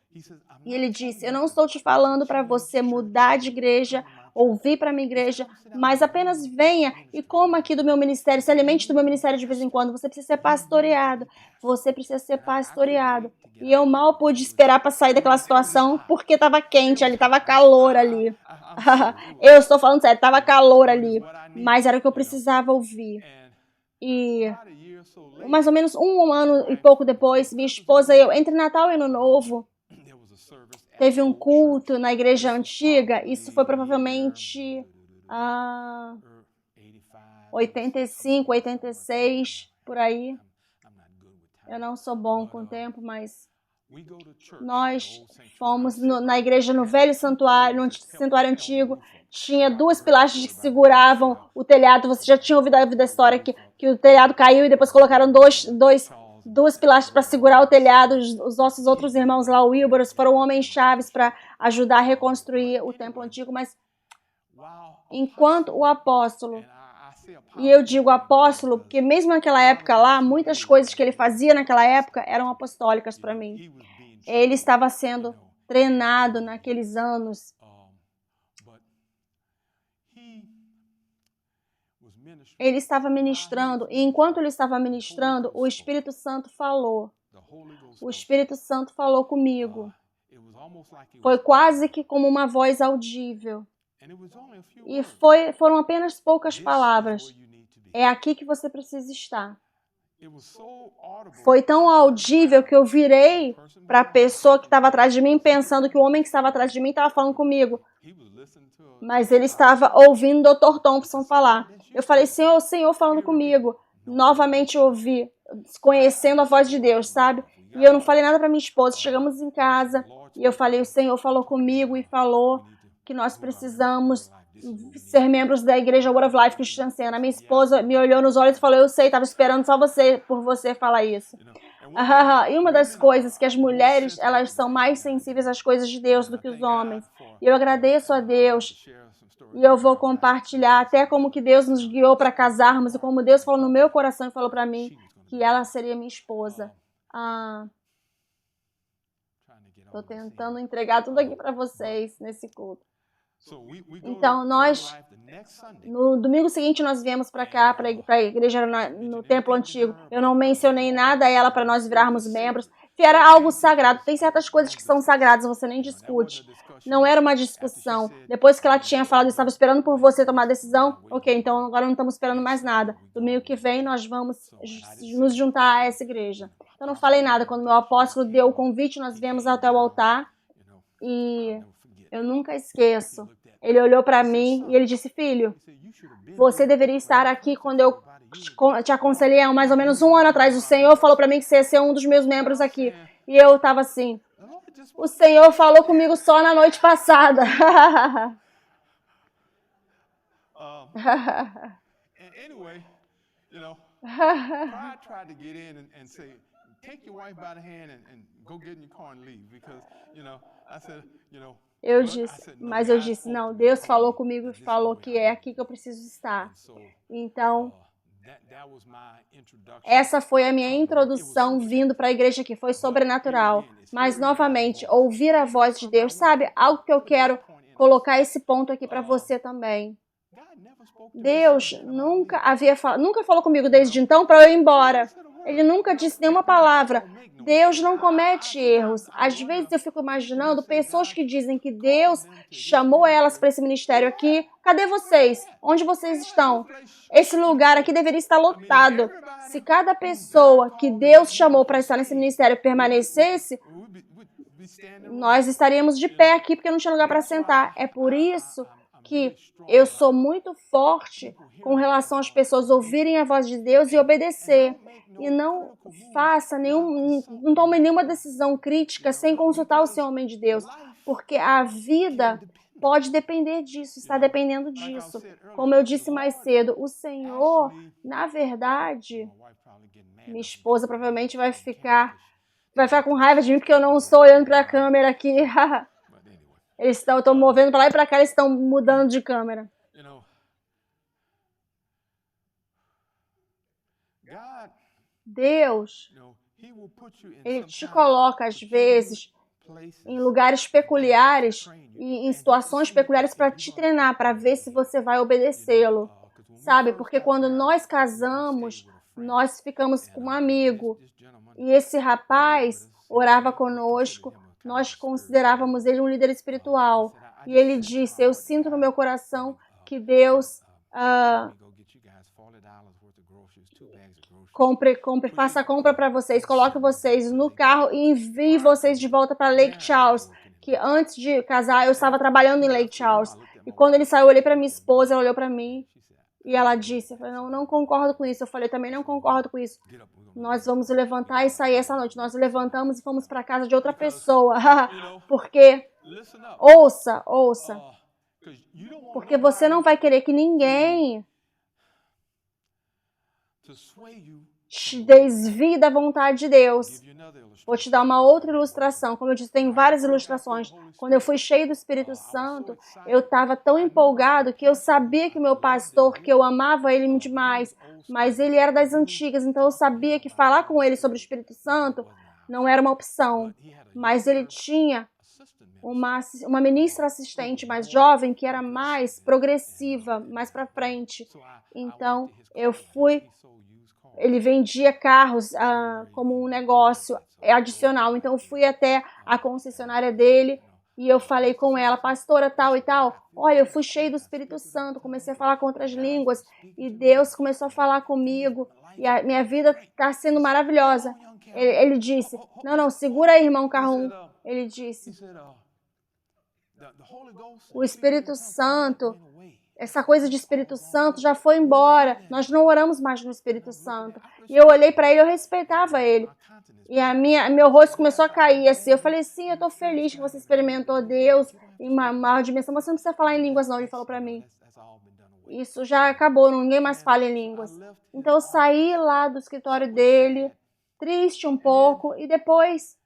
E ele disse, eu não estou te falando para você mudar de igreja, ou vir para a minha igreja, mas apenas venha e coma aqui do meu ministério, se alimente do meu ministério de vez em quando. Você precisa ser pastoreado. Você precisa ser pastoreado. E eu mal pude esperar para sair daquela situação, porque estava quente ali, estava calor ali. Eu estou falando sério, estava calor ali. Mas era o que eu precisava ouvir. E mais ou menos 1 ano e pouco depois, minha esposa e eu, entre Natal e Ano Novo, teve um culto na igreja antiga. Isso foi provavelmente 85, 86, por aí. Eu não sou bom com o tempo, mas nós fomos na igreja, no velho santuário, no santuário antigo. Tinha 2 pilastras que seguravam o telhado. Você já tinha ouvido a história que o telhado caiu e depois colocaram 2 pilastras para segurar o telhado. Os nossos outros irmãos lá, o Wilbur, foram homens chaves para ajudar a reconstruir o templo antigo. Mas enquanto o apóstolo, e eu digo apóstolo porque mesmo naquela época lá, muitas coisas que ele fazia naquela época eram apostólicas para mim. Ele estava sendo treinado naqueles anos. Ele estava ministrando, e enquanto ele estava ministrando, o Espírito Santo falou. O Espírito Santo falou comigo. Foi quase que como uma voz audível. E foram apenas poucas palavras. É aqui que você precisa estar. Foi tão audível que eu virei para a pessoa que estava atrás de mim, pensando que o homem que estava atrás de mim estava falando comigo. Mas ele estava ouvindo o Dr. Thompson falar. Eu falei, Senhor, o Senhor falando comigo. Novamente ouvi, conhecendo a voz de Deus, sabe? E eu não falei nada para minha esposa. Chegamos em casa e eu falei, o Senhor falou comigo e falou que nós precisamos ser membros da igreja Word of Life Christian Center. A minha esposa me olhou nos olhos e falou, eu sei, estava esperando só por você falar isso. E uma das coisas que as mulheres, elas são mais sensíveis às coisas de Deus do que os homens. E eu agradeço a Deus. E eu vou compartilhar até como que Deus nos guiou para casarmos e como Deus falou no meu coração e falou para mim que ela seria minha esposa. Estou tentando entregar tudo aqui para vocês nesse culto. Então, no domingo seguinte, nós viemos para cá, para a igreja no templo antigo. Eu não mencionei nada a ela para nós virarmos membros. Que era algo sagrado. Tem certas coisas que são sagradas, você nem discute. Não era uma discussão. Depois que ela tinha falado, eu estava esperando por você tomar a decisão. Ok, então agora não estamos esperando mais nada. Domingo que vem, nós vamos nos juntar a essa igreja. Então, não falei nada. Quando meu apóstolo deu o convite, nós viemos até o altar. E eu nunca esqueço. Ele olhou para mim e ele disse, filho, você deveria estar aqui quando eu te aconselhei há mais ou menos 1 ano atrás. O Senhor falou para mim que você ia ser um dos meus membros aqui. E eu estava assim, o Senhor falou comigo só na noite passada. Eu disse, não, Deus falou comigo e falou que é aqui que eu preciso estar. Então, essa foi a minha introdução vindo para a igreja aqui, foi sobrenatural. Mas, novamente, ouvir a voz de Deus, sabe? Algo que eu quero colocar esse ponto aqui para você também. Deus nunca falou comigo desde então para eu ir embora. Ele nunca disse nenhuma palavra. Deus não comete erros. Às vezes eu fico imaginando pessoas que dizem que Deus chamou elas para esse ministério aqui. Cadê vocês? Onde vocês estão? Esse lugar aqui deveria estar lotado. Se cada pessoa que Deus chamou para estar nesse ministério permanecesse, nós estaríamos de pé aqui porque não tinha lugar para sentar. É por isso que eu sou muito forte com relação às pessoas ouvirem a voz de Deus e obedecer. E não não tome nenhuma decisão crítica sem consultar o seu homem de Deus, porque a vida pode depender disso, está dependendo disso. Como eu disse mais cedo, o Senhor, na verdade, minha esposa provavelmente vai ficar com raiva de mim porque eu não estou olhando para a câmera aqui. Eu estou movendo para lá e para cá, eles estão mudando de câmera. Deus, Ele te coloca, às vezes, em lugares peculiares e em situações peculiares para te treinar, para ver se você vai obedecê-lo. Sabe? Porque quando nós casamos, nós ficamos com um amigo. E esse rapaz orava conosco, nós considerávamos ele um líder espiritual. E ele disse, eu sinto no meu coração que Deus faça a compra para vocês, coloque vocês no carro e envie vocês de volta para Lake Charles, que antes de casar eu estava trabalhando em Lake Charles. E quando ele saiu, eu olhei para minha esposa, ela olhou para mim e ela disse, eu falei, não concordo com isso. Eu falei, também não concordo com isso. Nós vamos levantar e sair essa noite. Nós levantamos e fomos para a casa de outra pessoa. Porque, ouça, porque você não vai querer que ninguém te desvie da vontade de Deus. Vou te dar uma outra ilustração. Como eu disse, tem várias ilustrações. Quando eu fui cheio do Espírito Santo, eu estava tão empolgado que eu sabia que o meu pastor, que eu amava ele demais, mas ele era das antigas, então eu sabia que falar com ele sobre o Espírito Santo não era uma opção. Mas ele tinha uma ministra assistente mais jovem que era mais progressiva, mais para frente. Então, eu fui. Ele vendia carros como um negócio adicional. Então, eu fui até a concessionária dele e eu falei com ela, pastora tal e tal. Olha, eu fui cheio do Espírito Santo, comecei a falar com outras línguas e Deus começou a falar comigo e a minha vida está sendo maravilhosa. Ele disse, não, segura aí, irmão Carrum. Ele disse, o Espírito Santo, essa coisa de Espírito Santo já foi embora. Nós não oramos mais no Espírito Santo. E eu olhei para ele, eu respeitava ele. E meu rosto começou a cair assim. Eu falei, sim, eu estou feliz que você experimentou Deus em uma maior dimensão. Você não precisa falar em línguas não, ele falou para mim. Isso já acabou, ninguém mais fala em línguas. Então eu saí lá do escritório dele, triste um pouco, e depois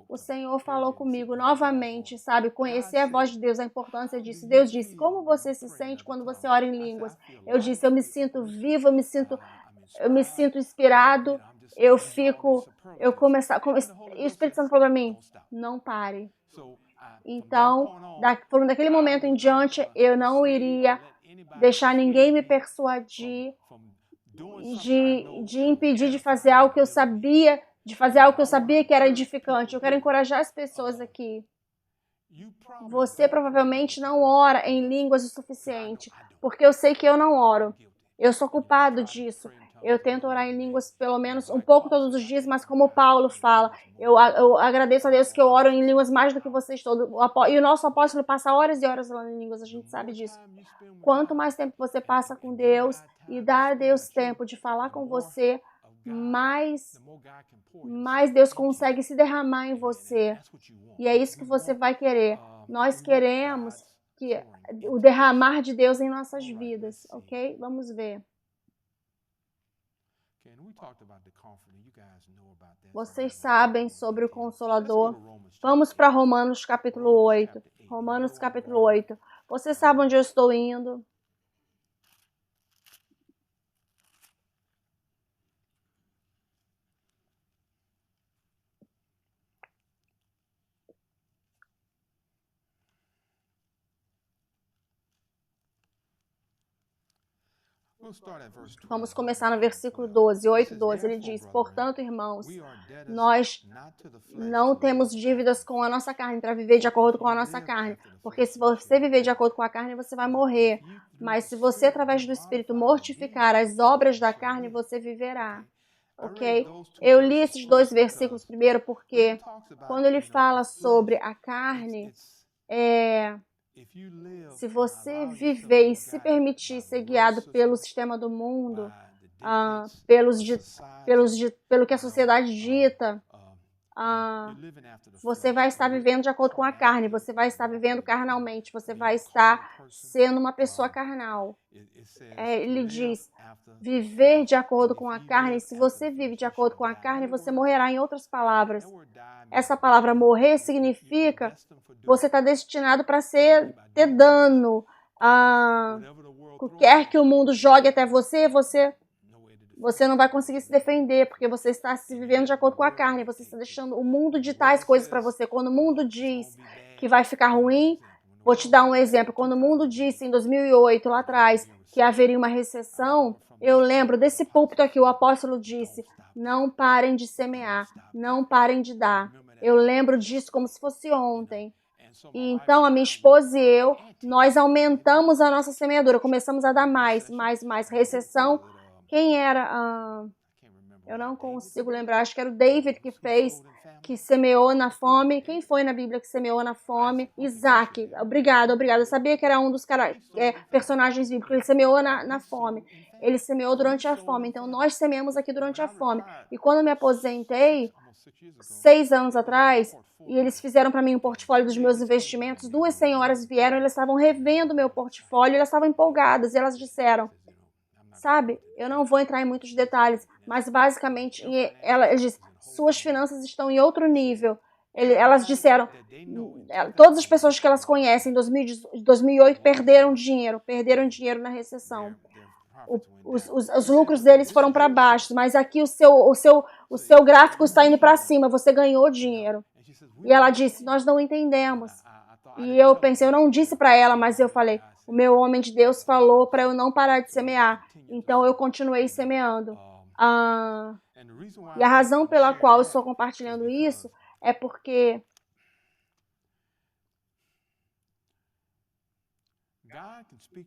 o Senhor falou comigo novamente, sabe? Conhecer a voz de Deus, a importância disso. Deus disse, como você se sente quando você ora em línguas? Eu disse, eu me sinto vivo, eu me sinto inspirado, e o Espírito Santo falou para mim, não pare. Então, daquele momento em diante, eu não iria deixar ninguém me persuadir de impedir de fazer algo que eu sabia, que era edificante. Eu quero encorajar as pessoas aqui. Você provavelmente não ora em línguas o suficiente, porque eu sei que eu não oro. Eu sou culpado disso. Eu tento orar em línguas pelo menos um pouco todos os dias, mas como Paulo fala, eu agradeço a Deus que eu oro em línguas mais do que vocês todos. E o nosso apóstolo passa horas e horas orando em línguas, a gente sabe disso. Quanto mais tempo você passa com Deus e dá a Deus tempo de falar com você, mais Deus consegue se derramar em você. E é isso que você vai querer. Nós queremos o derramar de Deus em nossas vidas, ok? Vamos ver. Vocês sabem sobre o Consolador. Vamos para Romanos capítulo 8. Romanos capítulo 8. Você sabe onde eu estou indo? Vamos começar no versículo 12, 8:12. Ele diz, portanto, irmãos, nós não temos dívidas com a nossa carne para viver de acordo com a nossa carne. Porque se você viver de acordo com a carne, você vai morrer. Mas se você, através do Espírito, mortificar as obras da carne, você viverá. Ok? Eu li esses dois versículos primeiro porque quando ele fala sobre a carne, se você viver e se permitir ser guiado pelo sistema do mundo, pelo que a sociedade dita, você vai estar vivendo de acordo com a carne, você vai estar vivendo carnalmente, você vai estar sendo uma pessoa carnal. Ele diz, viver de acordo com a carne, se você vive de acordo com a carne, você morrerá. Em outras palavras, essa palavra morrer significa você está destinado para ter dano. Quer que o mundo jogue até você não vai conseguir se defender, porque você está se vivendo de acordo com a carne, você está deixando o mundo ditar as coisas para você. Quando o mundo diz que vai ficar ruim, vou te dar um exemplo. Quando o mundo disse em 2008, lá atrás, que haveria uma recessão, eu lembro desse púlpito aqui, o apóstolo disse, não parem de semear, não parem de dar. Eu lembro disso como se fosse ontem. E então a minha esposa e eu, nós aumentamos a nossa semeadura, começamos a dar mais. Recessão, quem era? Eu não consigo lembrar, acho que era o David que semeou na fome. Quem foi na Bíblia que semeou na fome? Isaac. Obrigado. Eu sabia que era um dos personagens bíblicos. Ele semeou na fome. Ele semeou durante a fome. Então, nós semeamos aqui durante a fome. E quando eu me aposentei, 6 anos atrás, e eles fizeram para mim um portfólio dos meus investimentos, 2 senhoras vieram, elas estavam revendo meu portfólio, elas estavam empolgadas, e elas disseram, sabe, eu não vou entrar em muitos detalhes, mas basicamente, eles disseram, suas finanças estão em outro nível. Elas disseram, todas as pessoas que elas conhecem em 2008 perderam dinheiro na recessão. Os lucros deles foram para baixo, mas aqui o seu gráfico está indo para cima, você ganhou dinheiro. E ela disse, nós não entendemos. E eu pensei, eu não disse para ela, mas eu falei, o meu homem de Deus falou para eu não parar de semear. Então eu continuei semeando. E a razão pela qual eu estou compartilhando isso é porque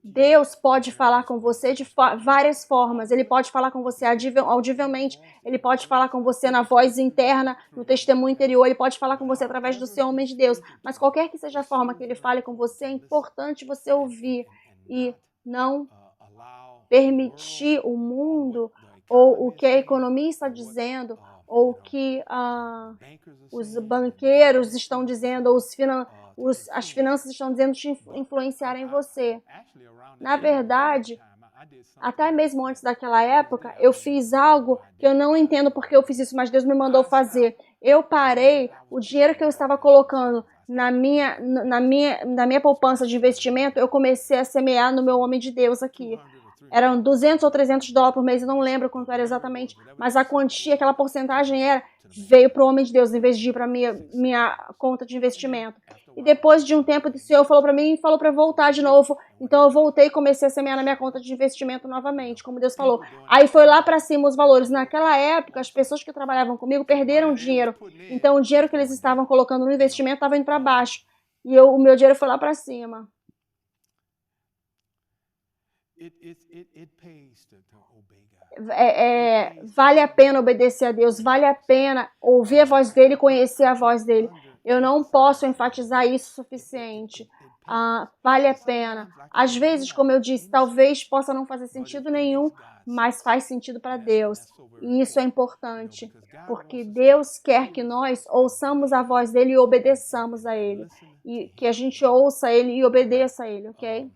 Deus pode falar com você de várias formas. Ele pode falar com você audivelmente, ele pode falar com você na voz interna, no testemunho interior, ele pode falar com você através do seu homem de Deus. Mas qualquer que seja a forma que ele fale com você, é importante você ouvir e não permitir o mundo ou o que a economia está dizendo ou o que os banqueiros estão dizendo ou as finanças estão dizendo te influenciar em você. Na verdade, até mesmo antes daquela época, eu fiz algo que eu não entendo porque eu fiz isso, mas Deus me mandou fazer. Eu parei o dinheiro que eu estava colocando na minha poupança de investimento, eu comecei a semear no meu homem de Deus aqui. Eram 200 ou 300 dólares por mês, eu não lembro quanto era exatamente, mas a quantia, aquela porcentagem veio para o homem de Deus, em vez de ir para a minha conta de investimento. E depois de um tempo, o Senhor falou para mim e falou para voltar de novo. Então eu voltei e comecei a semear na minha conta de investimento novamente, como Deus falou. Aí foi lá para cima os valores. Naquela época, as pessoas que trabalhavam comigo perderam dinheiro. Então o dinheiro que eles estavam colocando no investimento estava indo para baixo. E o meu dinheiro foi lá para cima. Vale a pena obedecer a Deus, vale a pena ouvir a voz dele e conhecer a voz dele. Eu não posso enfatizar isso o suficiente. Vale a pena. Às vezes, como eu disse, talvez possa não fazer sentido nenhum, mas faz sentido para Deus. E isso é importante, porque Deus quer que nós ouçamos a voz dele e obedeçamos a ele. E que a gente ouça ele e obedeça a ele, ok?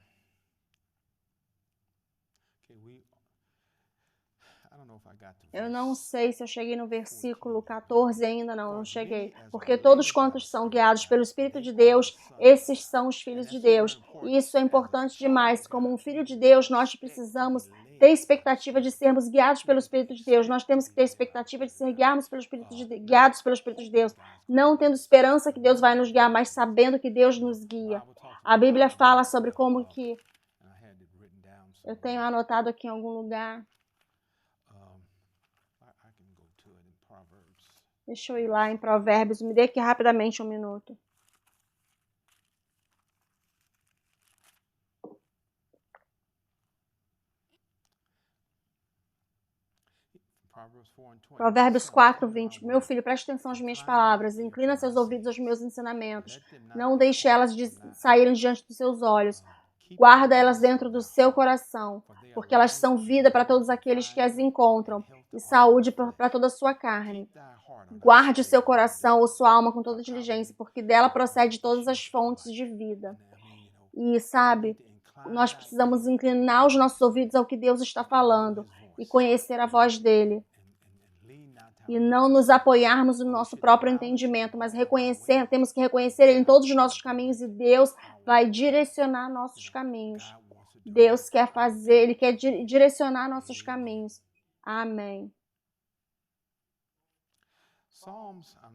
Eu não sei se eu cheguei no versículo 14 ainda, não cheguei. Porque todos quantos são guiados pelo Espírito de Deus, esses são os filhos de Deus. E isso é importante demais. Como um filho de Deus, nós precisamos ter expectativa de sermos guiados pelo Espírito de Deus. Nós temos que ter expectativa de ser guiados pelo Espírito de Deus. Não tendo esperança que Deus vai nos guiar, mas sabendo que Deus nos guia. A Bíblia fala sobre como que... Eu tenho anotado aqui em algum lugar... Deixa eu ir lá em Provérbios. Me dê aqui rapidamente um minuto. Provérbios 4, 20. Meu filho, preste atenção às minhas palavras. Inclina seus ouvidos aos meus ensinamentos. Não deixe elas saírem diante dos seus olhos. Guarda elas dentro do seu coração, porque elas são vida para todos aqueles que as encontram e saúde para toda a sua carne. Guarde o seu coração ou sua alma com toda diligência, porque dela procede todas as fontes de vida. E, sabe, nós precisamos inclinar os nossos ouvidos ao que Deus está falando e conhecer a voz dele. E não nos apoiarmos no nosso próprio entendimento, mas temos que reconhecer ele em todos os nossos caminhos e Deus vai direcionar nossos caminhos. Deus quer ele quer direcionar nossos caminhos. Amém.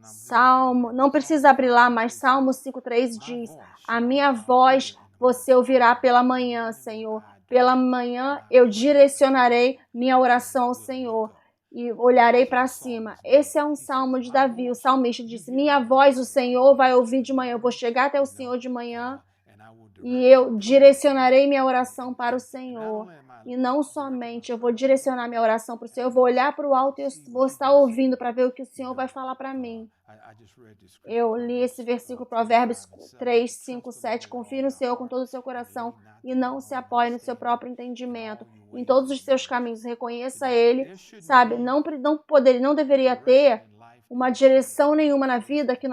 Salmo, não precisa abrir lá, mas Salmo 5,3 diz: a minha voz você ouvirá pela manhã, Senhor. Pela manhã eu direcionarei minha oração ao Senhor e olharei para cima. Esse é um salmo de Davi. O salmista disse: minha voz o Senhor vai ouvir de manhã. Eu vou chegar até o Senhor de manhã e eu direcionarei minha oração para o Senhor. E não somente eu vou direcionar minha oração para o Senhor, eu vou olhar para o alto e eu vou estar ouvindo para ver o que o Senhor vai falar para mim. Eu li esse versículo, Provérbios 3, 5, 7. Confie no Senhor com todo o seu coração e não se apoie no seu próprio entendimento. Em todos os seus caminhos, reconheça Ele, sabe? Não deveria ter uma direção nenhuma na vida que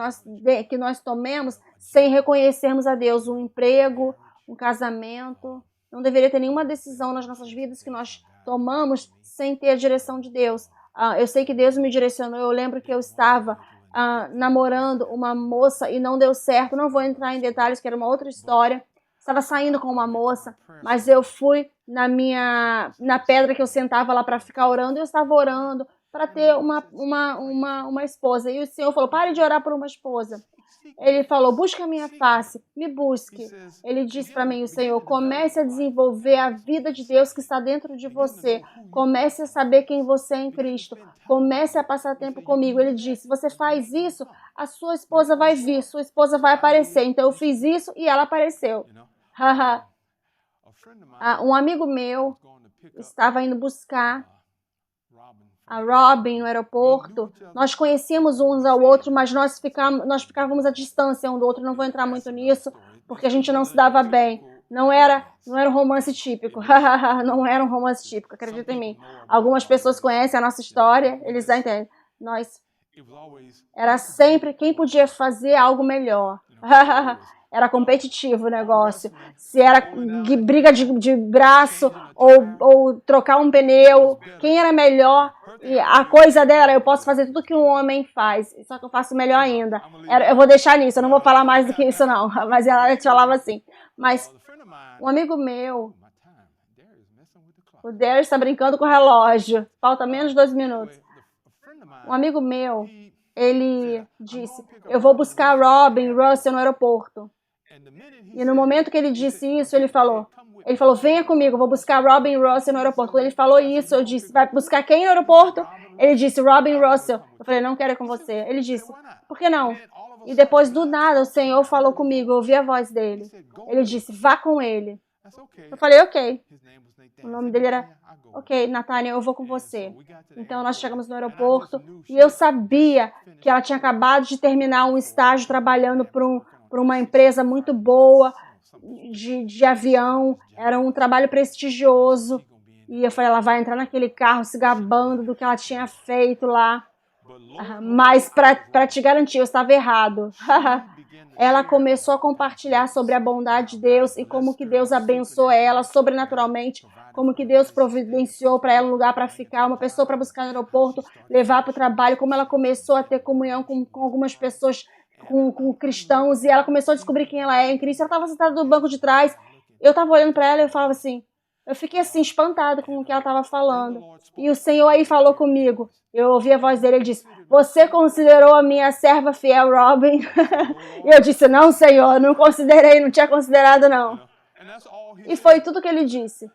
nós tomemos sem reconhecermos a Deus. Um emprego, um casamento. Não deveria ter nenhuma decisão nas nossas vidas que nós tomamos sem ter a direção de Deus. Eu sei que Deus me direcionou. Eu lembro que eu estava namorando uma moça e não deu certo. Não vou entrar em detalhes, que era uma outra história. Estava saindo com uma moça, mas eu fui na pedra que eu sentava lá para ficar orando. Eu estava orando para ter uma esposa. E o Senhor falou, pare de orar por uma esposa. Ele falou, busca a minha face, me busque. Ele disse para mim, o Senhor, comece a desenvolver a vida de Deus que está dentro de você. Comece a saber quem você é em Cristo. Comece a passar tempo comigo. Ele disse, você faz isso, a sua esposa vai vir, sua esposa vai aparecer. Então eu fiz isso e ela apareceu. Um amigo meu estava indo buscar a Robin no aeroporto. Nós conhecíamos uns ao outro, mas nós ficávamos à distância um do outro. Não vou entrar muito nisso, porque a gente não se dava bem. Não era um romance típico. Não era um romance típico, acredita em mim. Algumas pessoas conhecem a nossa história, eles já entendem. Era sempre quem podia fazer algo melhor. Era competitivo o negócio. Se era briga de braço ou trocar um pneu, quem era melhor. E a coisa dela era, eu posso fazer tudo que um homem faz, só que eu faço melhor ainda. Eu vou deixar nisso, eu não vou falar mais do que isso não. Mas ela te falava assim. Mas um amigo meu, o Darius está brincando com o relógio. Falta menos de 2 minutos. Um amigo meu, ele disse, eu vou buscar Robin Russell no aeroporto. E no momento que ele disse isso, ele falou, venha comigo, eu vou buscar Robin Russell no aeroporto. Quando ele falou isso, eu disse, vai buscar quem no aeroporto? Ele disse, Robin Russell. Eu falei, não quero ir com você. Ele disse, por que não? E depois, do nada, o Senhor falou comigo, eu ouvi a voz dele. Ele disse, vá com ele. Eu falei, ok. O nome dele era, ok, Nathaniel, eu vou com você. Então, nós chegamos no aeroporto e eu sabia que ela tinha acabado de terminar um estágio trabalhando para uma empresa muito boa de avião. Era um trabalho prestigioso. E eu falei, ela vai entrar naquele carro se gabando do que ela tinha feito lá. Mas, para te garantir, eu estava errado. Ela começou a compartilhar sobre a bondade de Deus e como que Deus abençoou ela sobrenaturalmente, como que Deus providenciou para ela um lugar para ficar, uma pessoa para buscar no aeroporto, levar para o trabalho, como ela começou a ter comunhão com algumas pessoas, com cristãos, e ela começou a descobrir quem ela é em Cristo. Ela estava sentada no banco de trás, eu estava olhando para ela e eu falava assim, eu fiquei assim, espantada com o que ela estava falando. E o Senhor aí falou comigo. Eu ouvi a voz dele, ele disse, você considerou a minha serva fiel, Robin? E eu disse, não, Senhor, não considerei, não tinha considerado, não. E foi tudo que ele disse.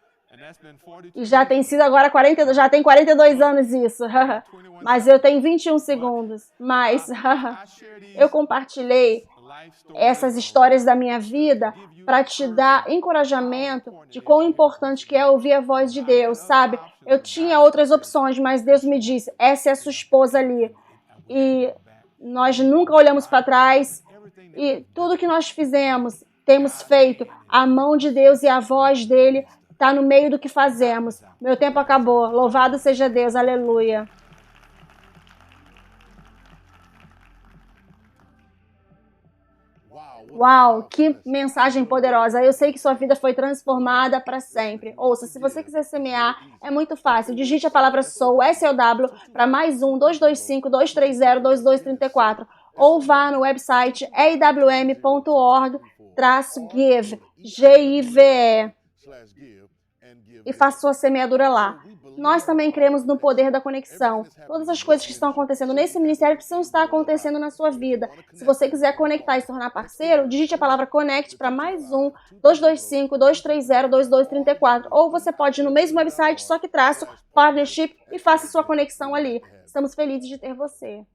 E já tem sido agora, já tem 42 anos isso. Mas eu tenho 21 segundos. Mas eu compartilhei essas histórias da minha vida para te dar encorajamento de quão importante que é ouvir a voz de Deus, sabe? Eu tinha outras opções, mas Deus me disse, essa é a sua esposa ali. E nós nunca olhamos para trás. E tudo que nós fizemos, temos feito, a mão de Deus e a voz dele está no meio do que fazemos. Meu tempo acabou. Louvado seja Deus. Aleluia. Uau, que mensagem poderosa. Eu sei que sua vida foi transformada para sempre. Ouça, se você quiser semear, é muito fácil. Digite a palavra SOW, S-O-W, para mais 225-230-2234. Ou vá no website ewm.org/give, G-I-V-E, e faça sua semeadura lá. Nós também cremos no poder da conexão. Todas as coisas que estão acontecendo nesse ministério precisam estar acontecendo na sua vida. Se você quiser conectar e se tornar parceiro, digite a palavra CONNECT para mais 225-230-2234. Ou você pode ir no mesmo website, só que traço partnership e faça sua conexão ali. Estamos felizes de ter você.